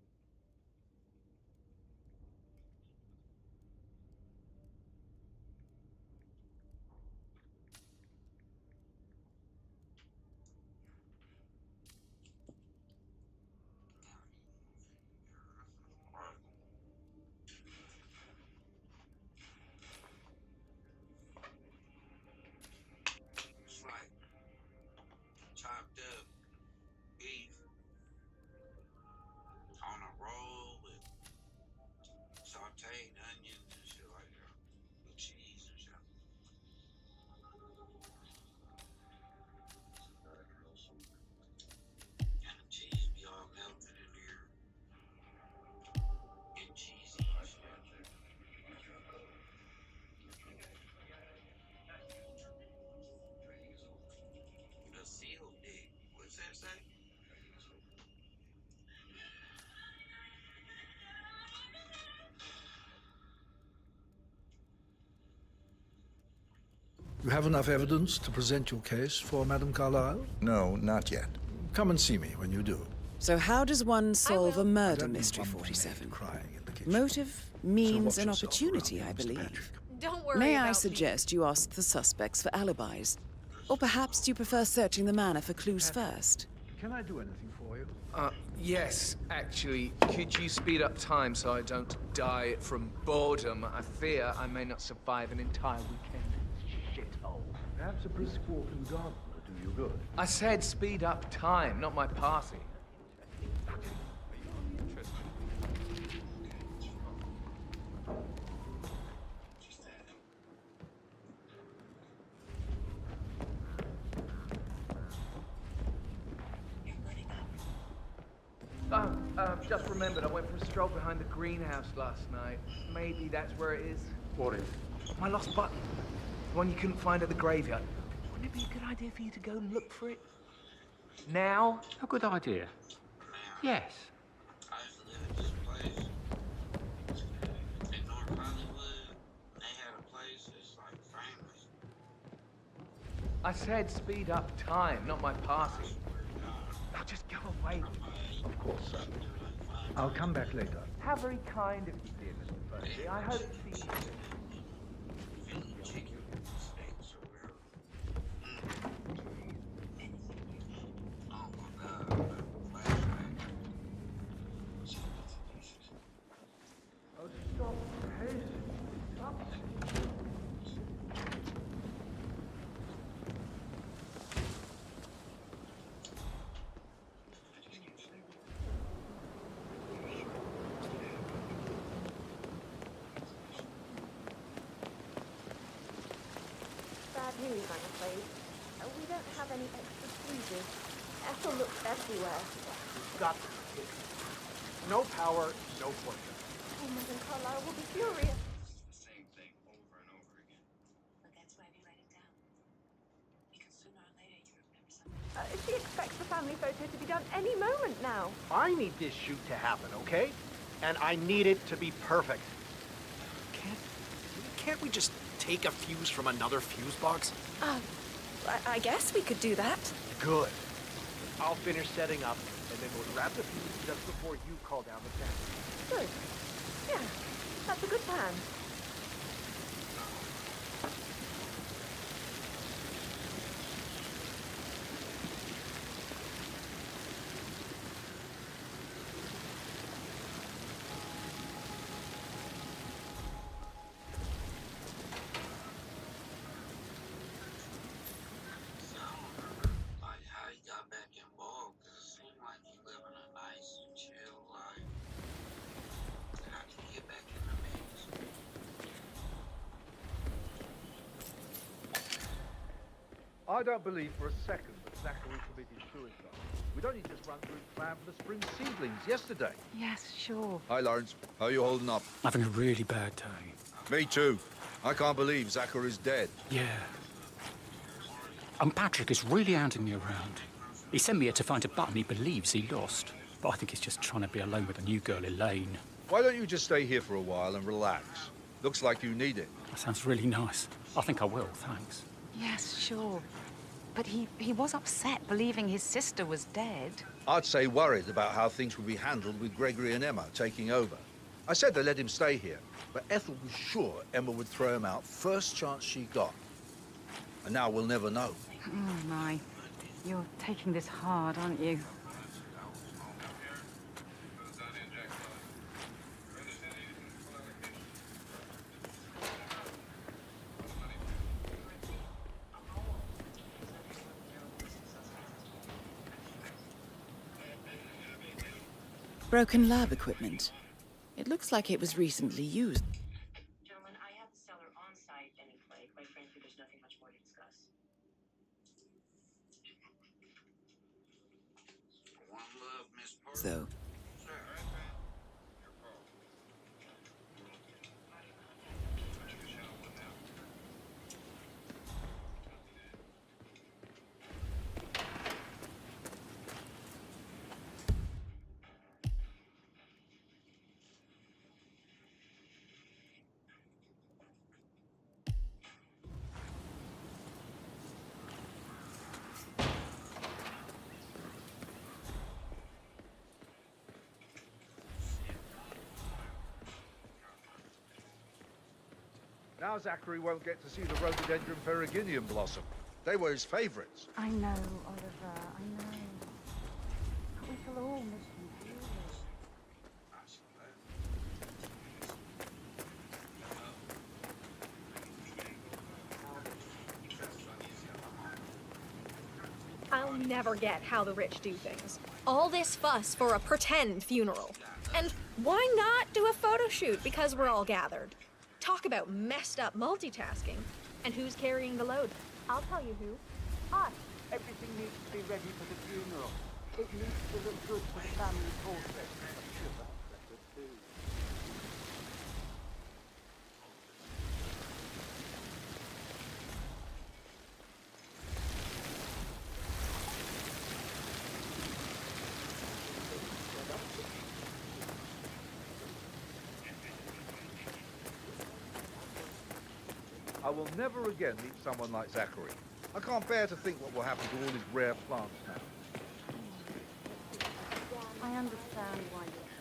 Chopped up beef on a roll with sauteed onions and shit like that, with cheese and shit. And the cheese be all melted in here and cheesy and shit. The seal dick. What's that say? You have enough evidence to present your case for Madame Carlisle? No, not yet. Come and see me when you do. So how does one solve a murder mystery, 47? Motive, means, and opportunity, I believe. Don't worry May I about suggest you ask the suspects for alibis? Or perhaps do you prefer searching the manor for clues first? Can I do anything for you? Yes, actually. Could you speed up time so I don't die from boredom? I fear I may not survive an entire weekend in this shithole. Perhaps a brisk walk in the garden would do you good. I said speed up time, not my party. Just remembered I went for a stroll behind the greenhouse last night. Maybe that's where it is. What is? My lost button. The one you couldn't find at the graveyard. Wouldn't it be a good idea for you to go and look for it? Now? A good idea. Yes. I used to live at this place in North Hollywood. They had a place that's like famous. I said speed up time, not my party. Now just go away. Of course, sir. I'll come back later. How very kind of you, dear Mr. Fernsby. I hope to see you soon. Oh, stop pacing. Stop. Bad news, I'm afraid. We don't have any extra fuses. Ethel looks everywhere. We've got this. No power, no fortune. Oh, Madam Carlyle will be furious. Same thing over and over again. But that's why we write it down. Because sooner or later you remember something. She expects the family photo to be done any moment now. I need this shoot to happen, okay? And I need it to be perfect. Can't we just take a fuse from another fuse box? I guess we could do that. Good. I'll finish setting up, and then we'll grab the fuse just before you call down the test. Good. Yeah, that's a good plan. Like how he got back involved, 'cause it seemed like he living a nice and chill life. How did he get back in the mix? I don't believe for a second that Zachary committed suicide. We'd only just run through the plan for the spring seedlings yesterday. Yes, sure. Hi, Lawrence. How are you holding up? Having a really bad day. Me too. I can't believe Zachary's dead. Yeah. And Patrick is really hounding me around. He sent me here to find a button he believes he lost. But I think he's just trying to be alone with a new girl, Elaine. Why don't you just stay here for a while and relax? Looks like you need it. That sounds really nice. I think I will, thanks. Yes, sure. But he was upset believing his sister was dead. I'd say worried about how things would be handled with Gregory and Emma taking over. I said to let him stay here, but Ethel was sure Emma would throw him out first chance she got. And now we'll never know. Oh, my. You're taking this hard, aren't you? Broken lab equipment. It looks like it was recently used. Gentlemen, I have the seller on site anyway. Quite frankly, there's nothing much more to discuss. One love, Miss Parker. Though. Now Zachary won't get to see the rhododendron periginium blossom. They were his favorites. I know, Oliver, I know. But we shall all miss him dearly. I'll never get how the rich do things. All this fuss for a pretend funeral. And why not do a photo shoot because we're all gathered? Talk about messed up multitasking. And who's carrying the load? I'll tell you who. Us. Everything needs to be ready for the funeral. It needs to look good for the family portrait. I'm sure that's better too. I will never again meet someone like Zachary. I can't bear to think what will happen to all his rare plants now. I understand why you're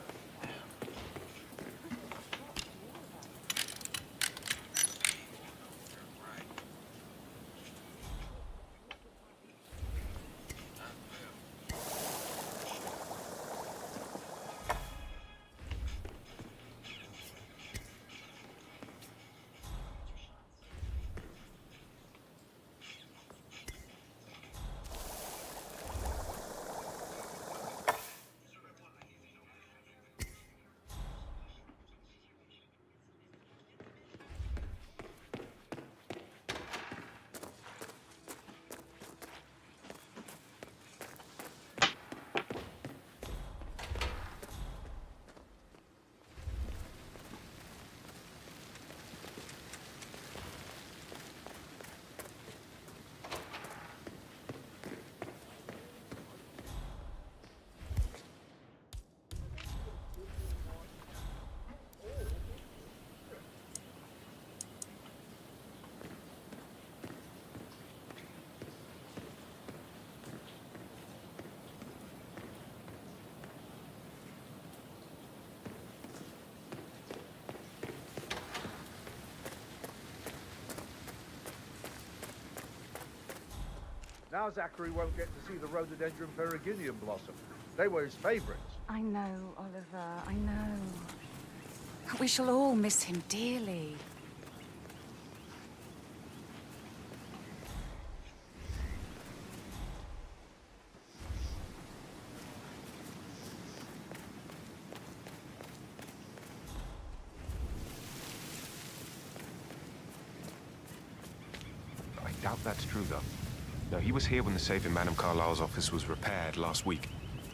Now Zachary won't get to see the rhododendron periginium blossom. They were his favorites. I know, Oliver, I know. We shall all miss him dearly. I doubt that's true, though. No, he was here when the safe in Madame Carlyle's office was repaired last week.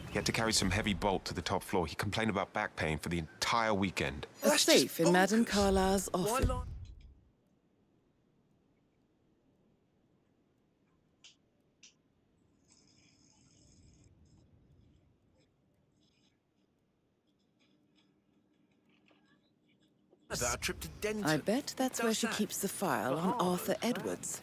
He had to carry some heavy bolt to the top floor. He complained about back pain for the entire weekend. A safe in Madame Carlyle's office. Our trip to Denton. I bet that's where she keeps the file on Arthur Edwards.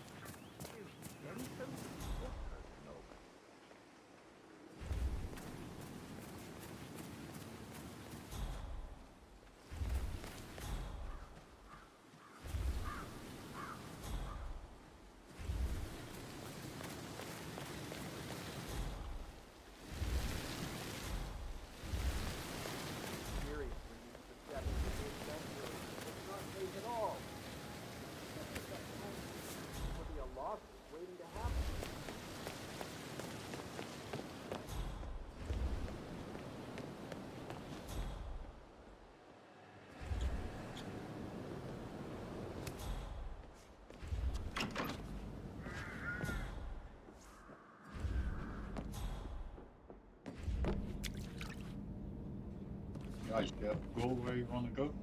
Guys, go where you want to go.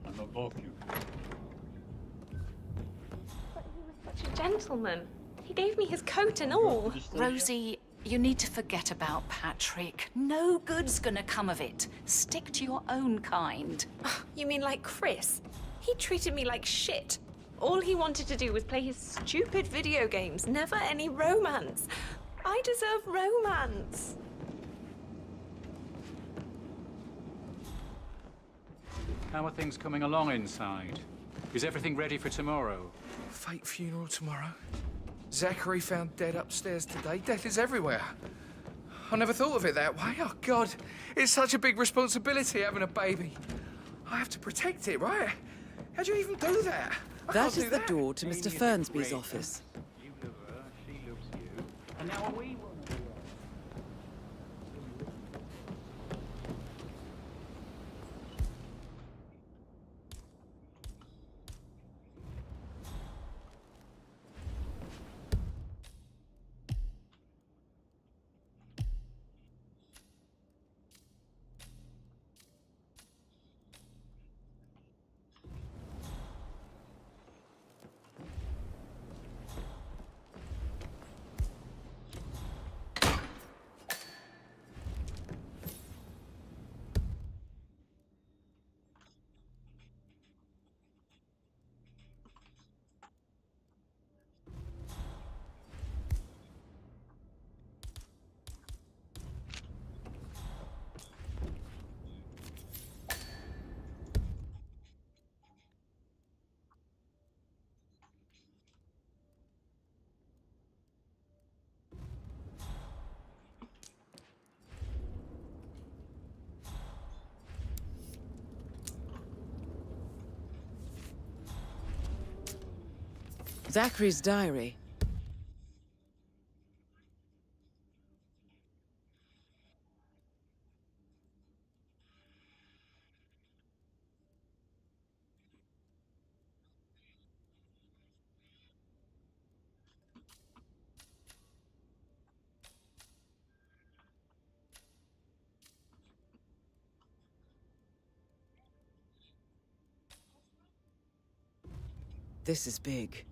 I'm above you. But he was such a gentleman. He gave me his coat and all. Rosie, you need to forget about Patrick. No good's gonna come of it. Stick to your own kind. You mean like Chris? He treated me like shit. All he wanted to do was play his stupid video games, never any romance. I deserve romance. How are things coming along inside? Is everything ready for tomorrow? Fake funeral tomorrow. Zachary found dead upstairs today. Death is everywhere. I never thought of it that way. Oh, God. It's such a big responsibility having a baby. I have to protect it, right? How do you even do that? I can't That is do the that. door to Mr. Fernsby's office. You love her, she loves you. And now are we one of the Zachary's diary. This is big.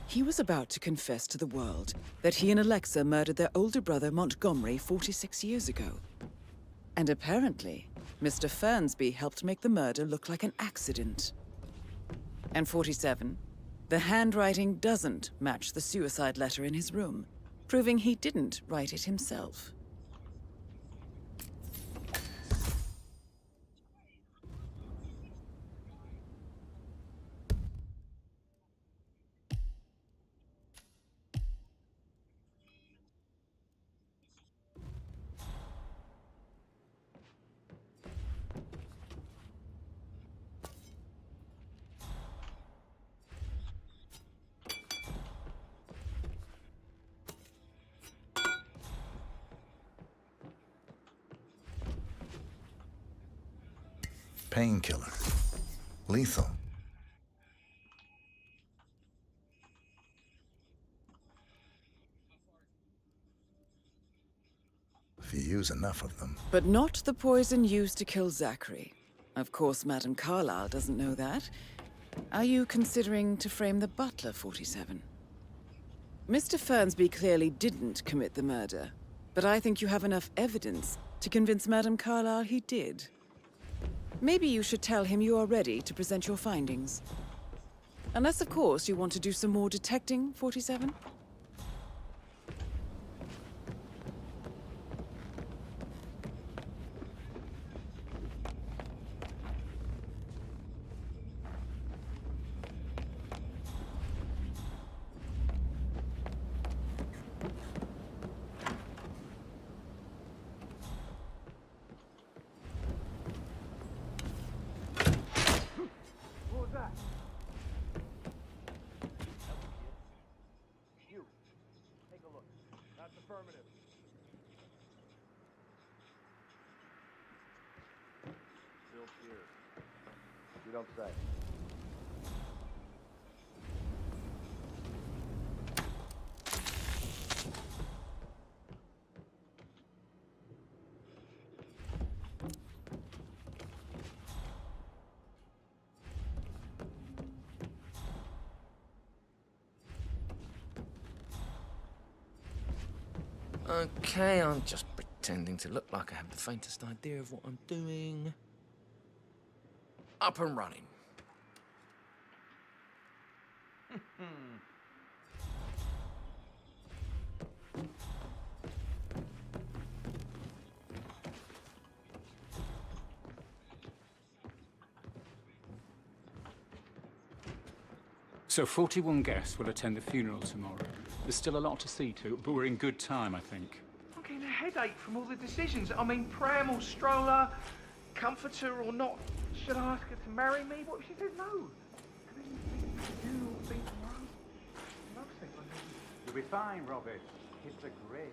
He was about to confess to the world that he and Alexa murdered their older brother Montgomery 46 years ago. And apparently, Mr. Fernsby helped make the murder look like an accident. And 47, the handwriting doesn't match the suicide letter in his room, proving he didn't write it himself. Painkiller. Lethal. If you use enough of them. But not the poison used to kill Zachary. Of course, Madame Carlyle doesn't know that. Are you considering to frame the butler, 47? Mr. Fernsby clearly didn't commit the murder, but I think you have enough evidence to convince Madame Carlyle he did. Maybe you should tell him you are ready to present your findings. Unless, of course, you want to do some more detecting, 47? What was that? You. Take a look. That's affirmative. Still here. You don't say. Okay, I'm just pretending to look like I have the faintest idea of what I'm doing. Up and running. So 41 guests will attend the funeral tomorrow. There's still a lot to see to, but we're in good time, I think. I'm getting a headache from all the decisions. I mean, pram or stroller, comforter or not. Should I ask her to marry me? What if she says no? You'll be fine, Robert. It's a great.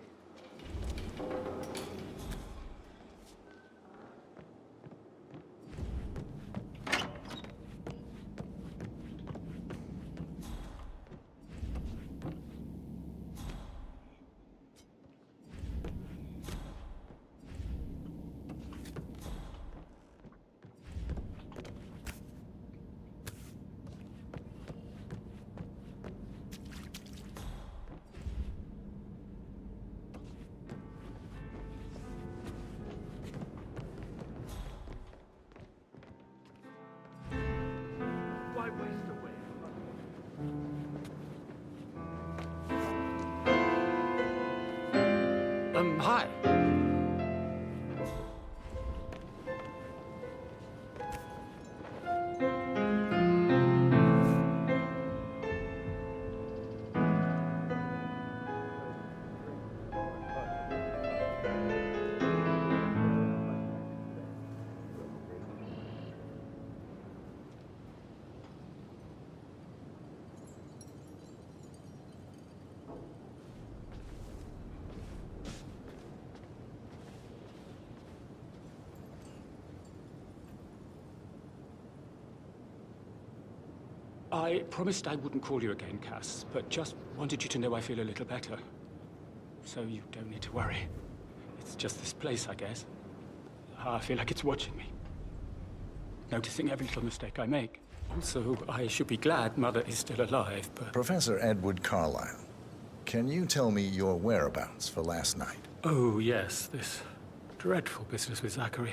Why waste away? Hi. I promised I wouldn't call you again, Cass, but just wanted you to know I feel a little better. So you don't need to worry. It's just this place, I guess. I feel like it's watching me. Noticing every little mistake I make. Also, I should be glad Mother is still alive, but... Professor Edward Carlyle, can you tell me your whereabouts for last night? Oh, yes, this dreadful business with Zachary.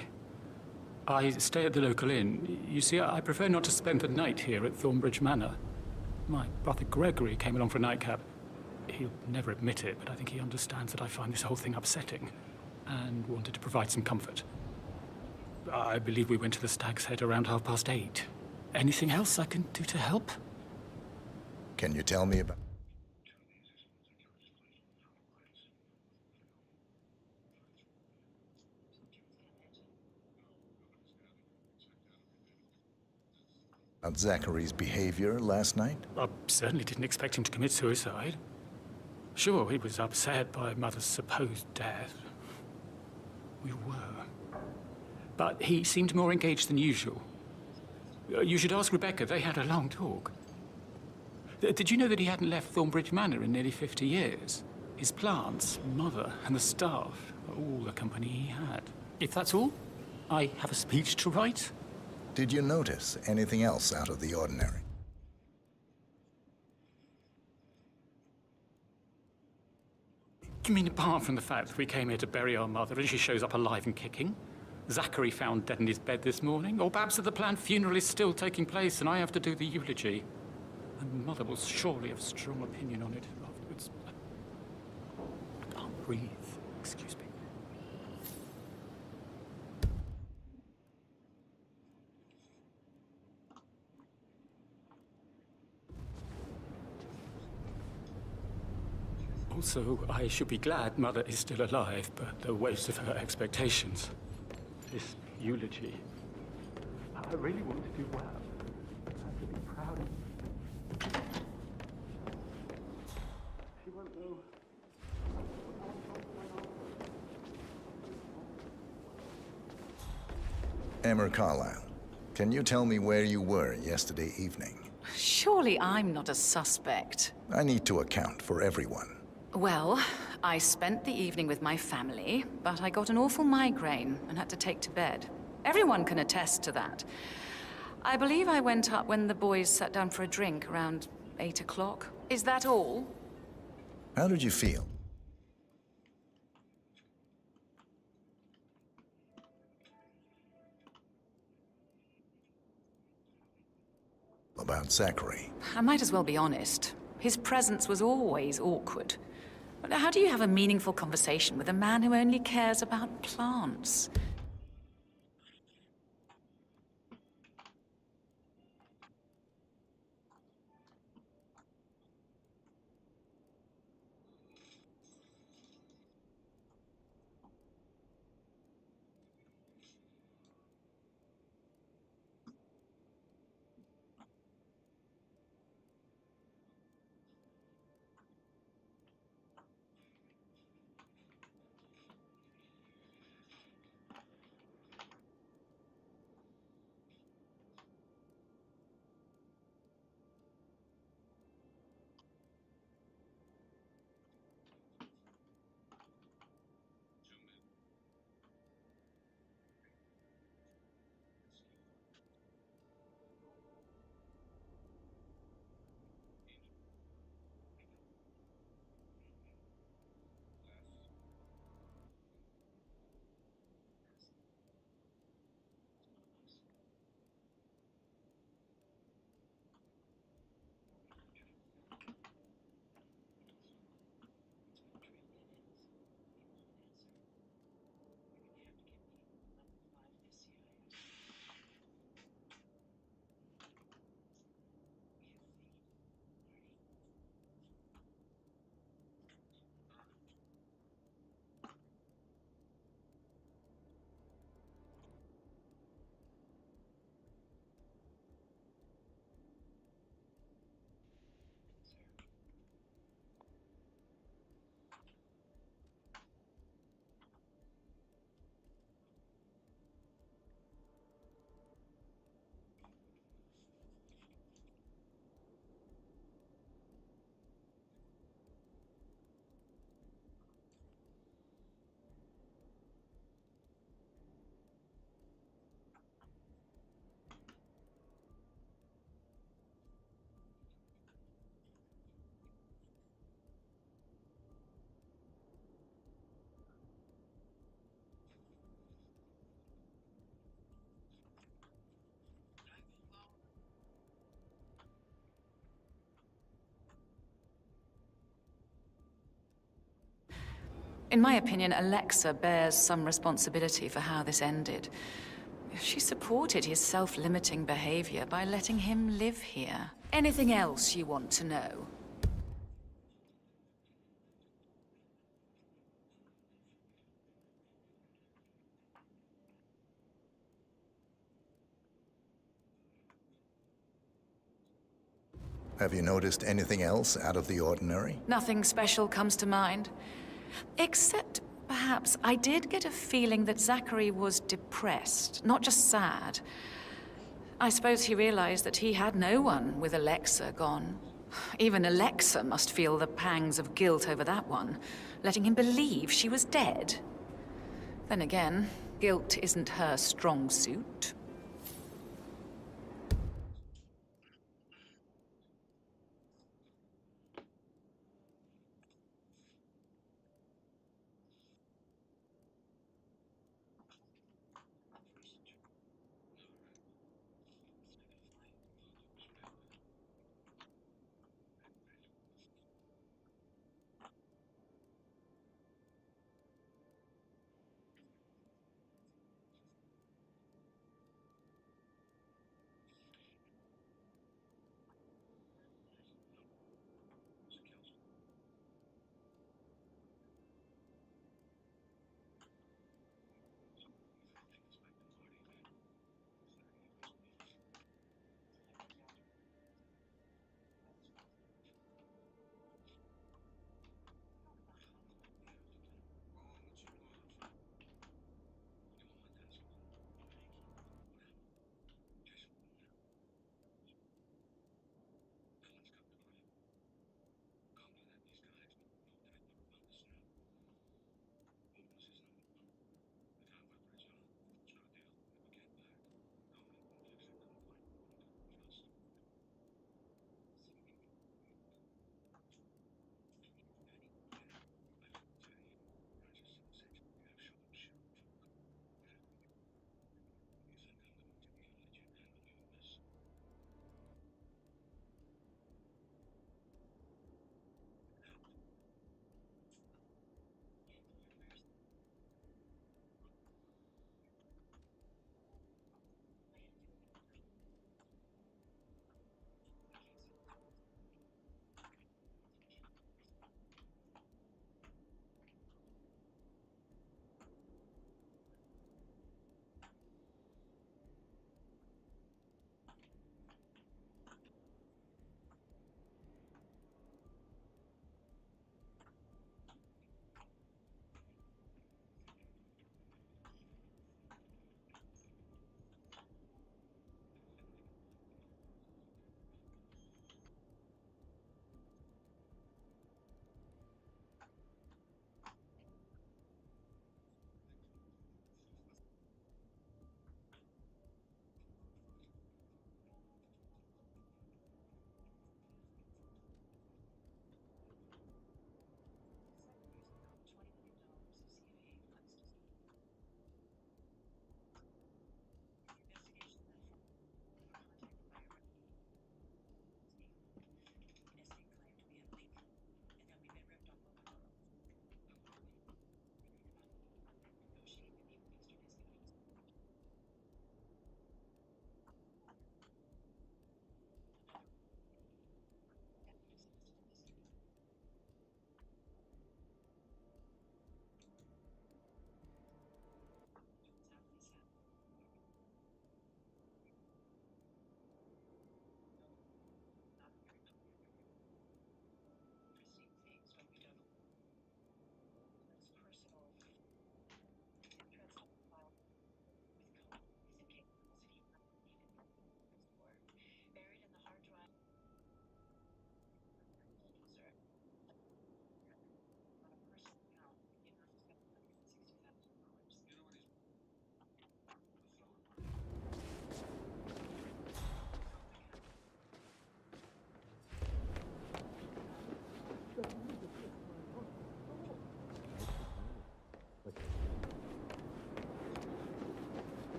I stay at the local inn. You see, I prefer not to spend the night here at Thornbridge Manor. My brother Gregory came along for a nightcap. He'll never admit it, but I think he understands that I find this whole thing upsetting and wanted to provide some comfort. I believe we went to the Stag's Head around 8:30. Anything else I can do to help? Can you tell me about... Zachary's behavior last night? I certainly didn't expect him to commit suicide. Sure, he was upset by Mother's supposed death. We were. But he seemed more engaged than usual. You should ask Rebecca. They had a long talk. Did you know that he hadn't left Thornbridge Manor in nearly 50 years? His plants, Mother, and the staff are all the company he had. If that's all, I have a speech to write. Did you notice anything else out of the ordinary? You mean apart from the fact that we came here to bury our mother and she shows up alive and kicking? Zachary found dead in his bed this morning? Or perhaps that the planned funeral is still taking place and I have to do the eulogy? And Mother will surely have strong opinion on it afterwards. I can't breathe. Excuse me. Also, I should be glad Mother is still alive, but the weight of her expectations. This eulogy. I really want to do well. I have to be proud of her. She won't know. Emma Carlyle, can you tell me where you were yesterday evening? Surely I'm not a suspect. I need to account for everyone. Well, I spent the evening with my family, but I got an awful migraine and had to take to bed. Everyone can attest to that. I believe I went up when the boys sat down for a drink around 8 o'clock. Is that all? How did you feel? About Zachary? I might as well be honest. His presence was always awkward. But how do you have a meaningful conversation with a man who only cares about plants? In my opinion, Alexa bears some responsibility for how this ended. She supported his self-limiting behavior by letting him live here. Anything else you want to know? Have you noticed anything else out of the ordinary? Nothing special comes to mind. Except, perhaps, I did get a feeling that Zachary was depressed, not just sad. I suppose he realized that he had no one with Alexa gone. Even Alexa must feel the pangs of guilt over that one, letting him believe she was dead. Then again, guilt isn't her strong suit.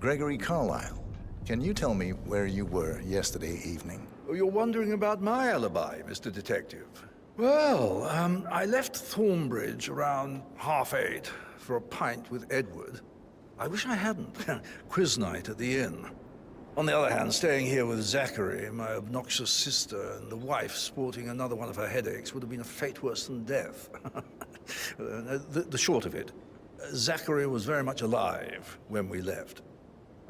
Gregory Carlyle, can you tell me where you were yesterday evening? Oh, you're wondering about my alibi, Mr. Detective. Well, I left Thornbridge around 8:30 for a pint with Edward. I wish I hadn't. Quiz night at the inn. On the other hand, staying here with Zachary, my obnoxious sister, and the wife sporting another one of her headaches would have been a fate worse than death. The short of it, Zachary was very much alive when we left.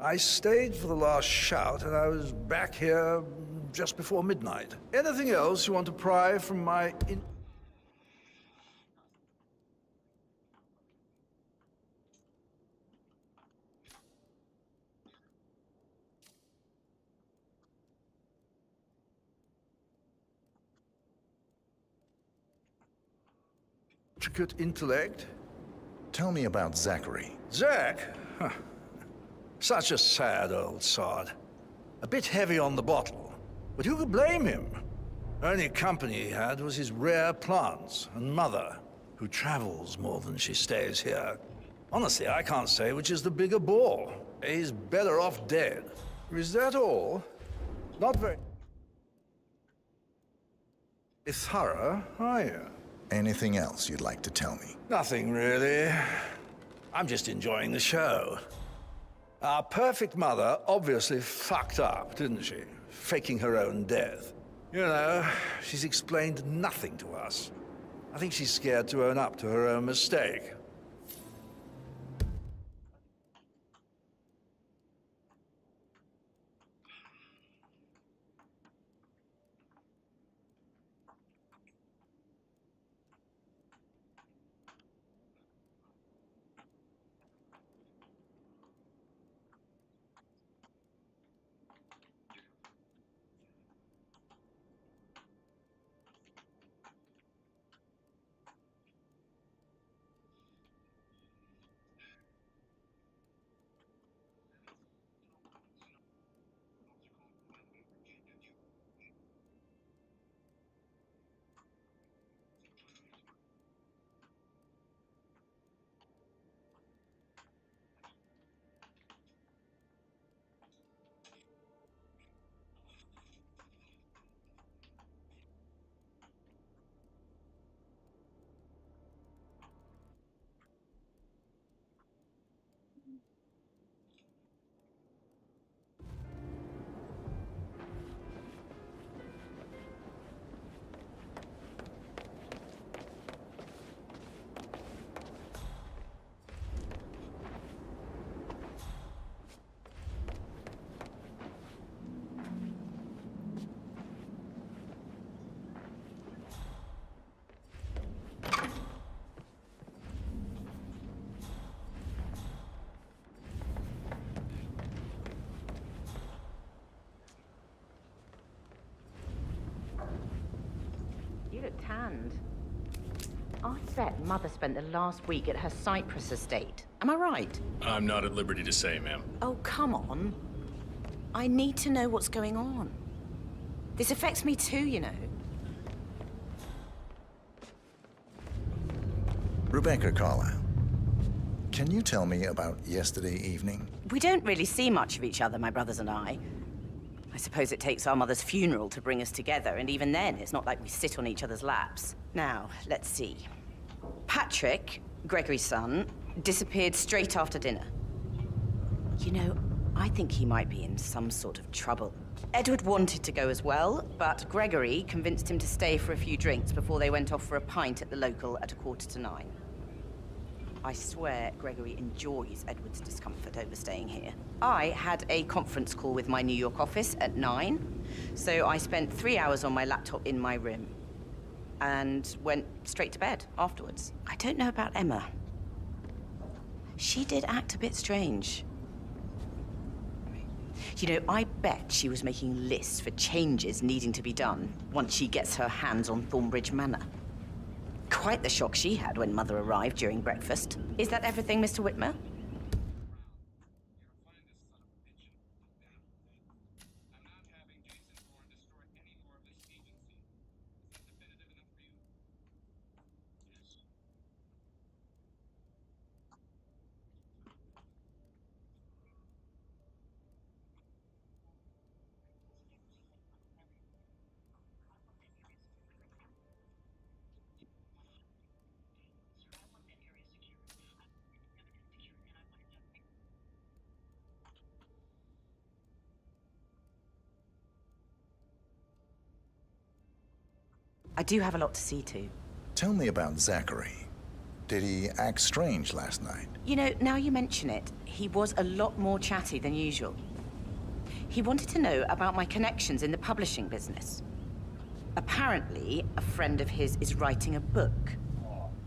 I stayed for the last shout, and I was back here just before midnight. Anything else you want to pry from my intricate intellect? Tell me about Zachary. Zach? Huh. Such a sad old sod. A bit heavy on the bottle, but who could blame him? Only company he had was his rare plants and mother, who travels more than she stays here. Honestly, I can't say which is the bigger bore. He's better off dead. Is that all? Not very thorough, are you? Anything else you'd like to tell me? Nothing really. I'm just enjoying the show. Our perfect mother obviously fucked up, didn't she? Faking her own death. You know, she's explained nothing to us. I think she's scared to own up to her own mistake. You look tanned. I bet Mother spent the last week at her Cyprus estate. Am I right? I'm not at liberty to say, ma'am. Oh, come on. I need to know what's going on. This affects me too, you know. Rebecca Carlyle, can you tell me about yesterday evening? We don't really see much of each other, my brothers and I. I suppose it takes our mother's funeral to bring us together, and even then, it's not like we sit on each other's laps. Now, let's see. Patrick, Gregory's son, disappeared straight after dinner. You know, I think he might be in some sort of trouble. Edward wanted to go as well, but Gregory convinced him to stay for a few drinks before they went off for a pint at the local at 9:15. I swear Gregory enjoys Edward's discomfort over staying here. I had a conference call with my New York office at 9, so I spent 3 hours on my laptop in my room and went straight to bed afterwards. I don't know about Emma. She did act a bit strange. You know, I bet she was making lists for changes needing to be done once she gets her hands on Thornbridge Manor. Quite the shock she had when Mother arrived during breakfast. Is that everything, Mr. Whitmer? I do have a lot to see to. Tell me about Zachary. Did he act strange last night? You know, now you mention it, he was a lot more chatty than usual. He wanted to know about my connections in the publishing business. Apparently, a friend of his is writing a book,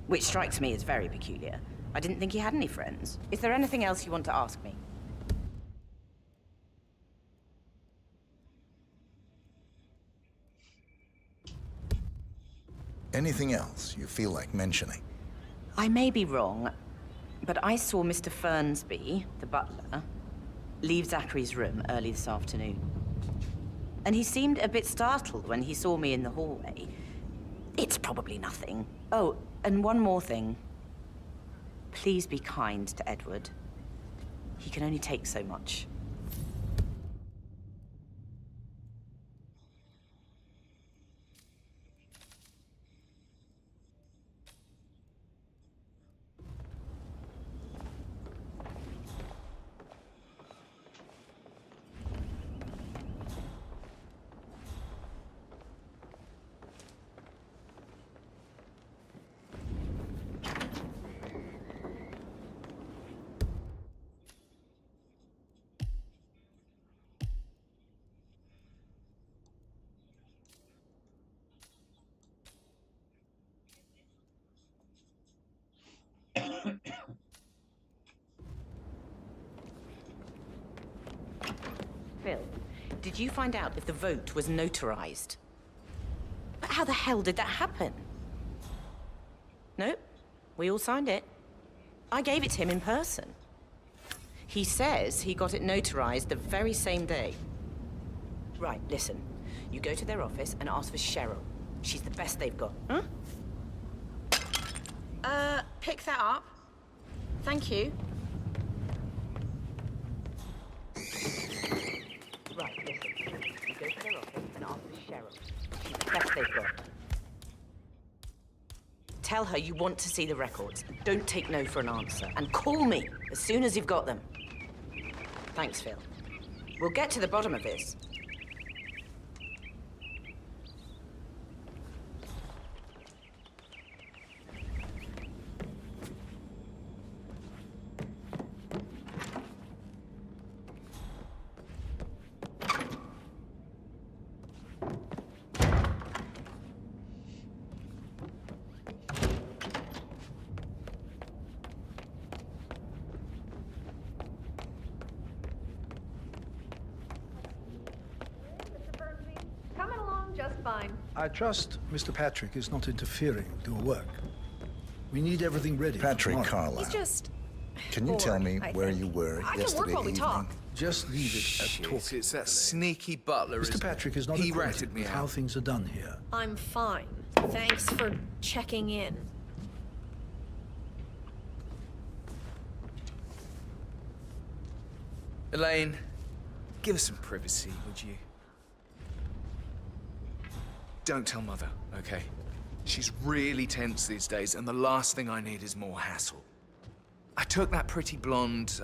which strikes me as very peculiar. I didn't think he had any friends. Is there anything else you want to ask me? Anything else you feel like mentioning? I may be wrong, but I saw Mr. Fernsby, the butler, leave Zachary's room early this afternoon. And he seemed a bit startled when he saw me in the hallway. It's probably nothing. Oh, and one more thing. Please be kind to Edward. He can only take so much. Phil, did you find out if the vote was notarized? But how the hell did that happen? Nope, we all signed it. I gave it to him in person. He says he got it notarized the very same day. Right, listen. You go to their office and ask for Cheryl. She's the best they've got, huh? Pick that up. Thank you. Right, listen. You go to their office and ask for Cheryl. She's the best they've got. Tell her you want to see the records. Don't take no for an answer. And call me as soon as you've got them. Thanks, Phil. We'll get to the bottom of this. Coming along just fine. I trust Mr. Patrick is not interfering with your work. We need everything ready. Patrick for tomorrow. Carlisle. He's just... Can you tell me where you were I can yesterday work while we evening? talk. Just leave it at Shit, talking. it's that sneaky butler, Mr. isn't it? Patrick is not He acquainted ratted me with how out. things are done here. I'm fine. Thanks for checking in. Elaine, give us some privacy, would you? Don't tell Mother, okay? She's really tense these days, and the last thing I need is more hassle. I took that pretty blonde,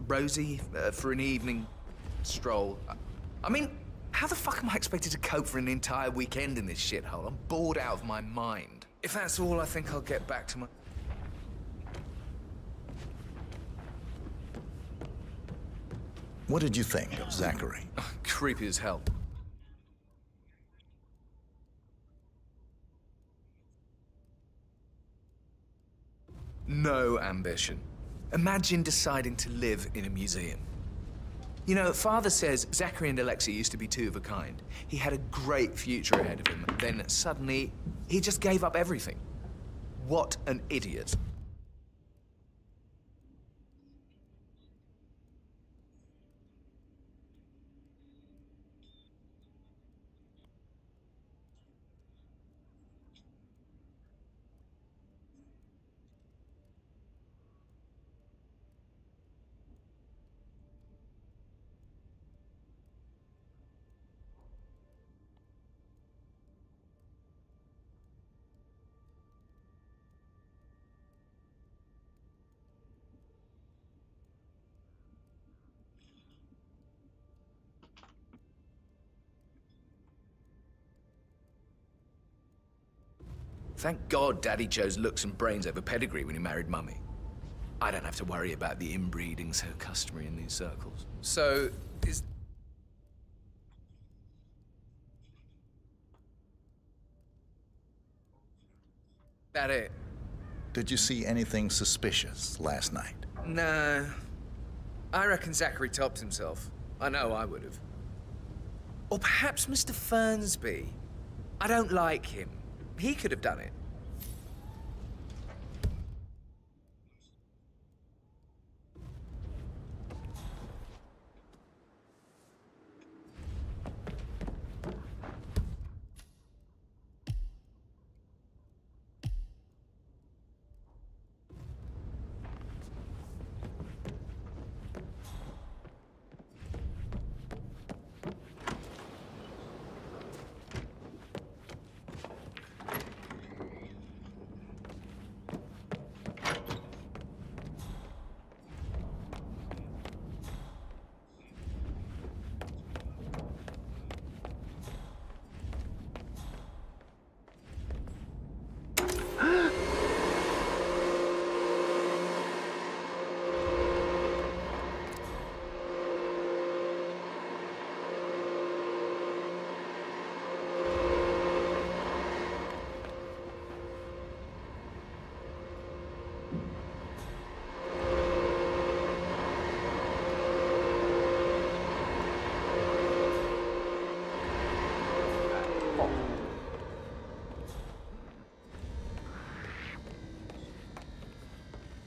Rosie, for an evening stroll. I mean, how the fuck am I expected to cope for an entire weekend in this shithole? I'm bored out of my mind. If that's all, I think I'll get back to my... What did you think of Zachary? Creepy as hell. No ambition. Imagine deciding to live in a museum. You know, Father says Zachary and Alexei used to be two of a kind. He had a great future ahead of him. Then suddenly, he just gave up everything. What an idiot. Thank God Daddy chose looks and brains over pedigree when he married Mummy. I don't have to worry about the inbreeding so customary in these circles. So, is... that it? Did you see anything suspicious last night? No. I reckon Zachary topped himself. I know I would have. Or perhaps Mr. Fernsby. I don't like him. He could have done it.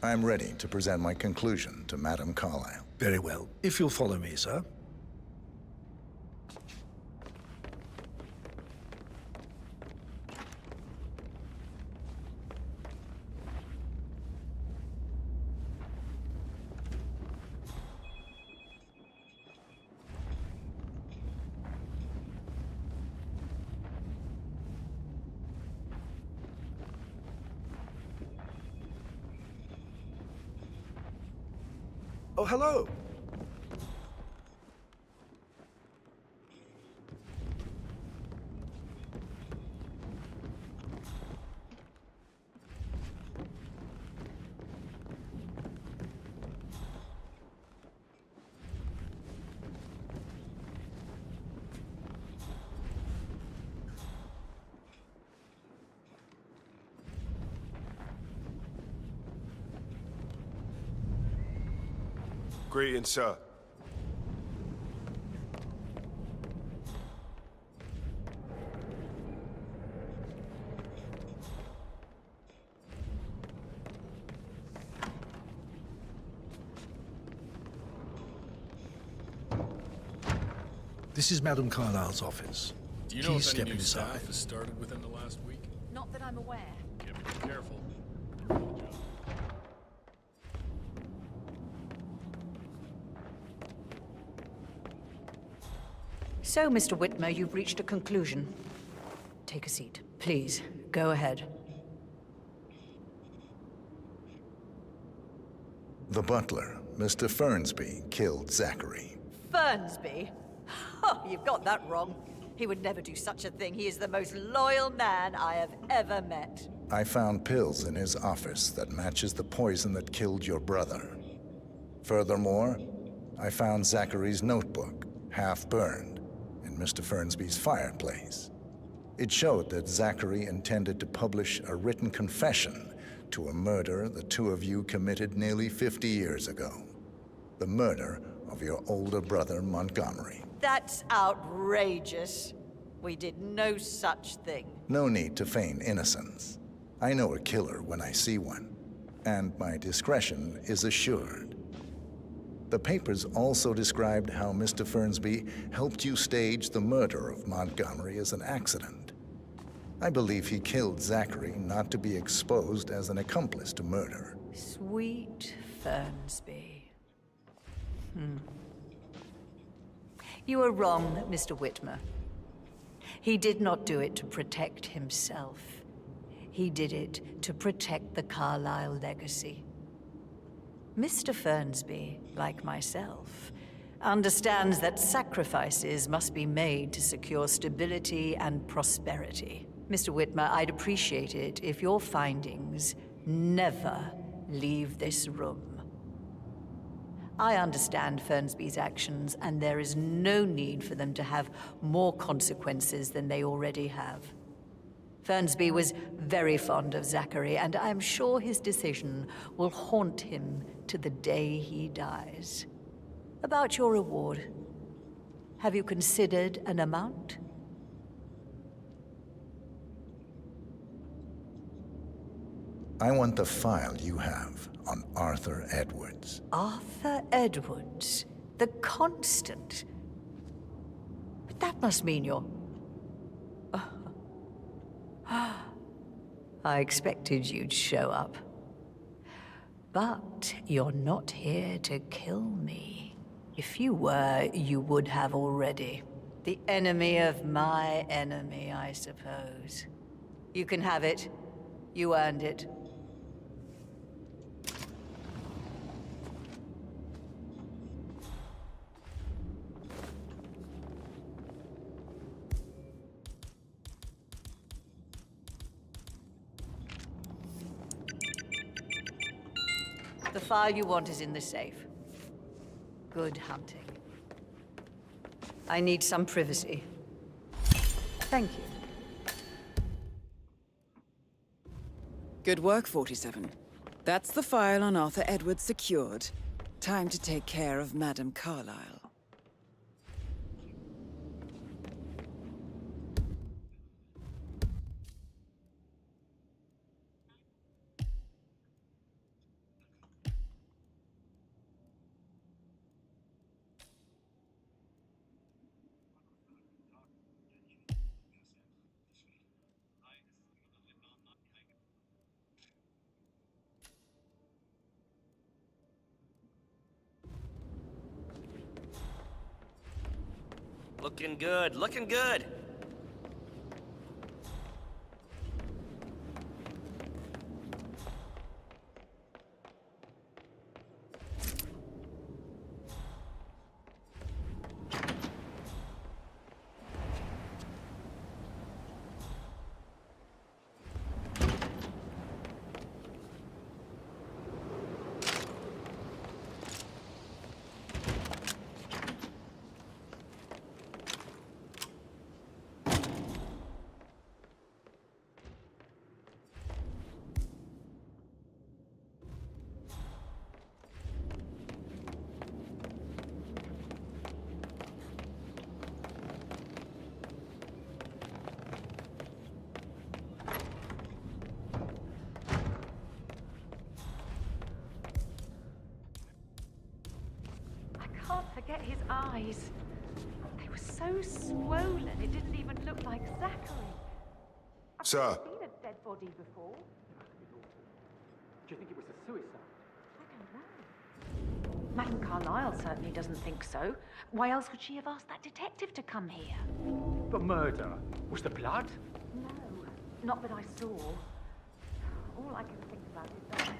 I'm ready to present my conclusion to Madame Carlyle. Very well. If you'll follow me, sir. Oh, hello. Greetings, sir. This is Madame Carlyle's office. Do you know Please if step any new inside. staff has started within the last week? Not that I'm aware. Yeah, but be careful. So, Mr. Whitmer, you've reached a conclusion. Take a seat. Please, go ahead. The butler, Mr. Fernsby, killed Zachary. Fernsby? Oh, you've got that wrong. He would never do such a thing. He is the most loyal man I have ever met. I found pills in his office that matches the poison that killed your brother. Furthermore, I found Zachary's notebook, half burned, in Mr. Fernsby's fireplace. It showed that Zachary intended to publish a written confession to a murder the two of you committed nearly 50 years ago. The murder of your older brother, Montgomery. That's outrageous. We did no such thing. No need to feign innocence. I know a killer when I see one, and my discretion is assured. The papers also described how Mr. Fernsby helped you stage the murder of Montgomery as an accident. I believe he killed Zachary not to be exposed as an accomplice to murder. Sweet Fernsby. You are wrong, Mr. Whitmer. He did not do it to protect himself. He did it to protect the Carlyle legacy. Mr. Fernsby, like myself, understands that sacrifices must be made to secure stability and prosperity. Mr. Whitmer, I'd appreciate it if your findings never leave this room. I understand Fernsby's actions, and there is no need for them to have more consequences than they already have. Fernsby was very fond of Zachary, and I'm sure his decision will haunt him to the day he dies. About your reward, have you considered an amount? I want the file you have on Arthur Edwards. Arthur Edwards, the Constant. But that must mean you're... I expected you'd show up. But you're not here to kill me. If you were, you would have already. The enemy of my enemy, I suppose. You can have it. You earned it. The file you want is in the safe. Good hunting. I need some privacy. Thank you. Good work, 47. That's the file on Arthur Edwards secured. Time to take care of Madame Carlyle. Looking good, looking good. Can't forget his eyes. They were so swollen, it didn't even look like Zachary. Sir. I've never seen a dead body before. Do you think it was a suicide? I don't know. Madame Carlyle certainly doesn't think so. Why else would she have asked that detective to come here? The murder. Was the blood? No, not that I saw. All I can think about is that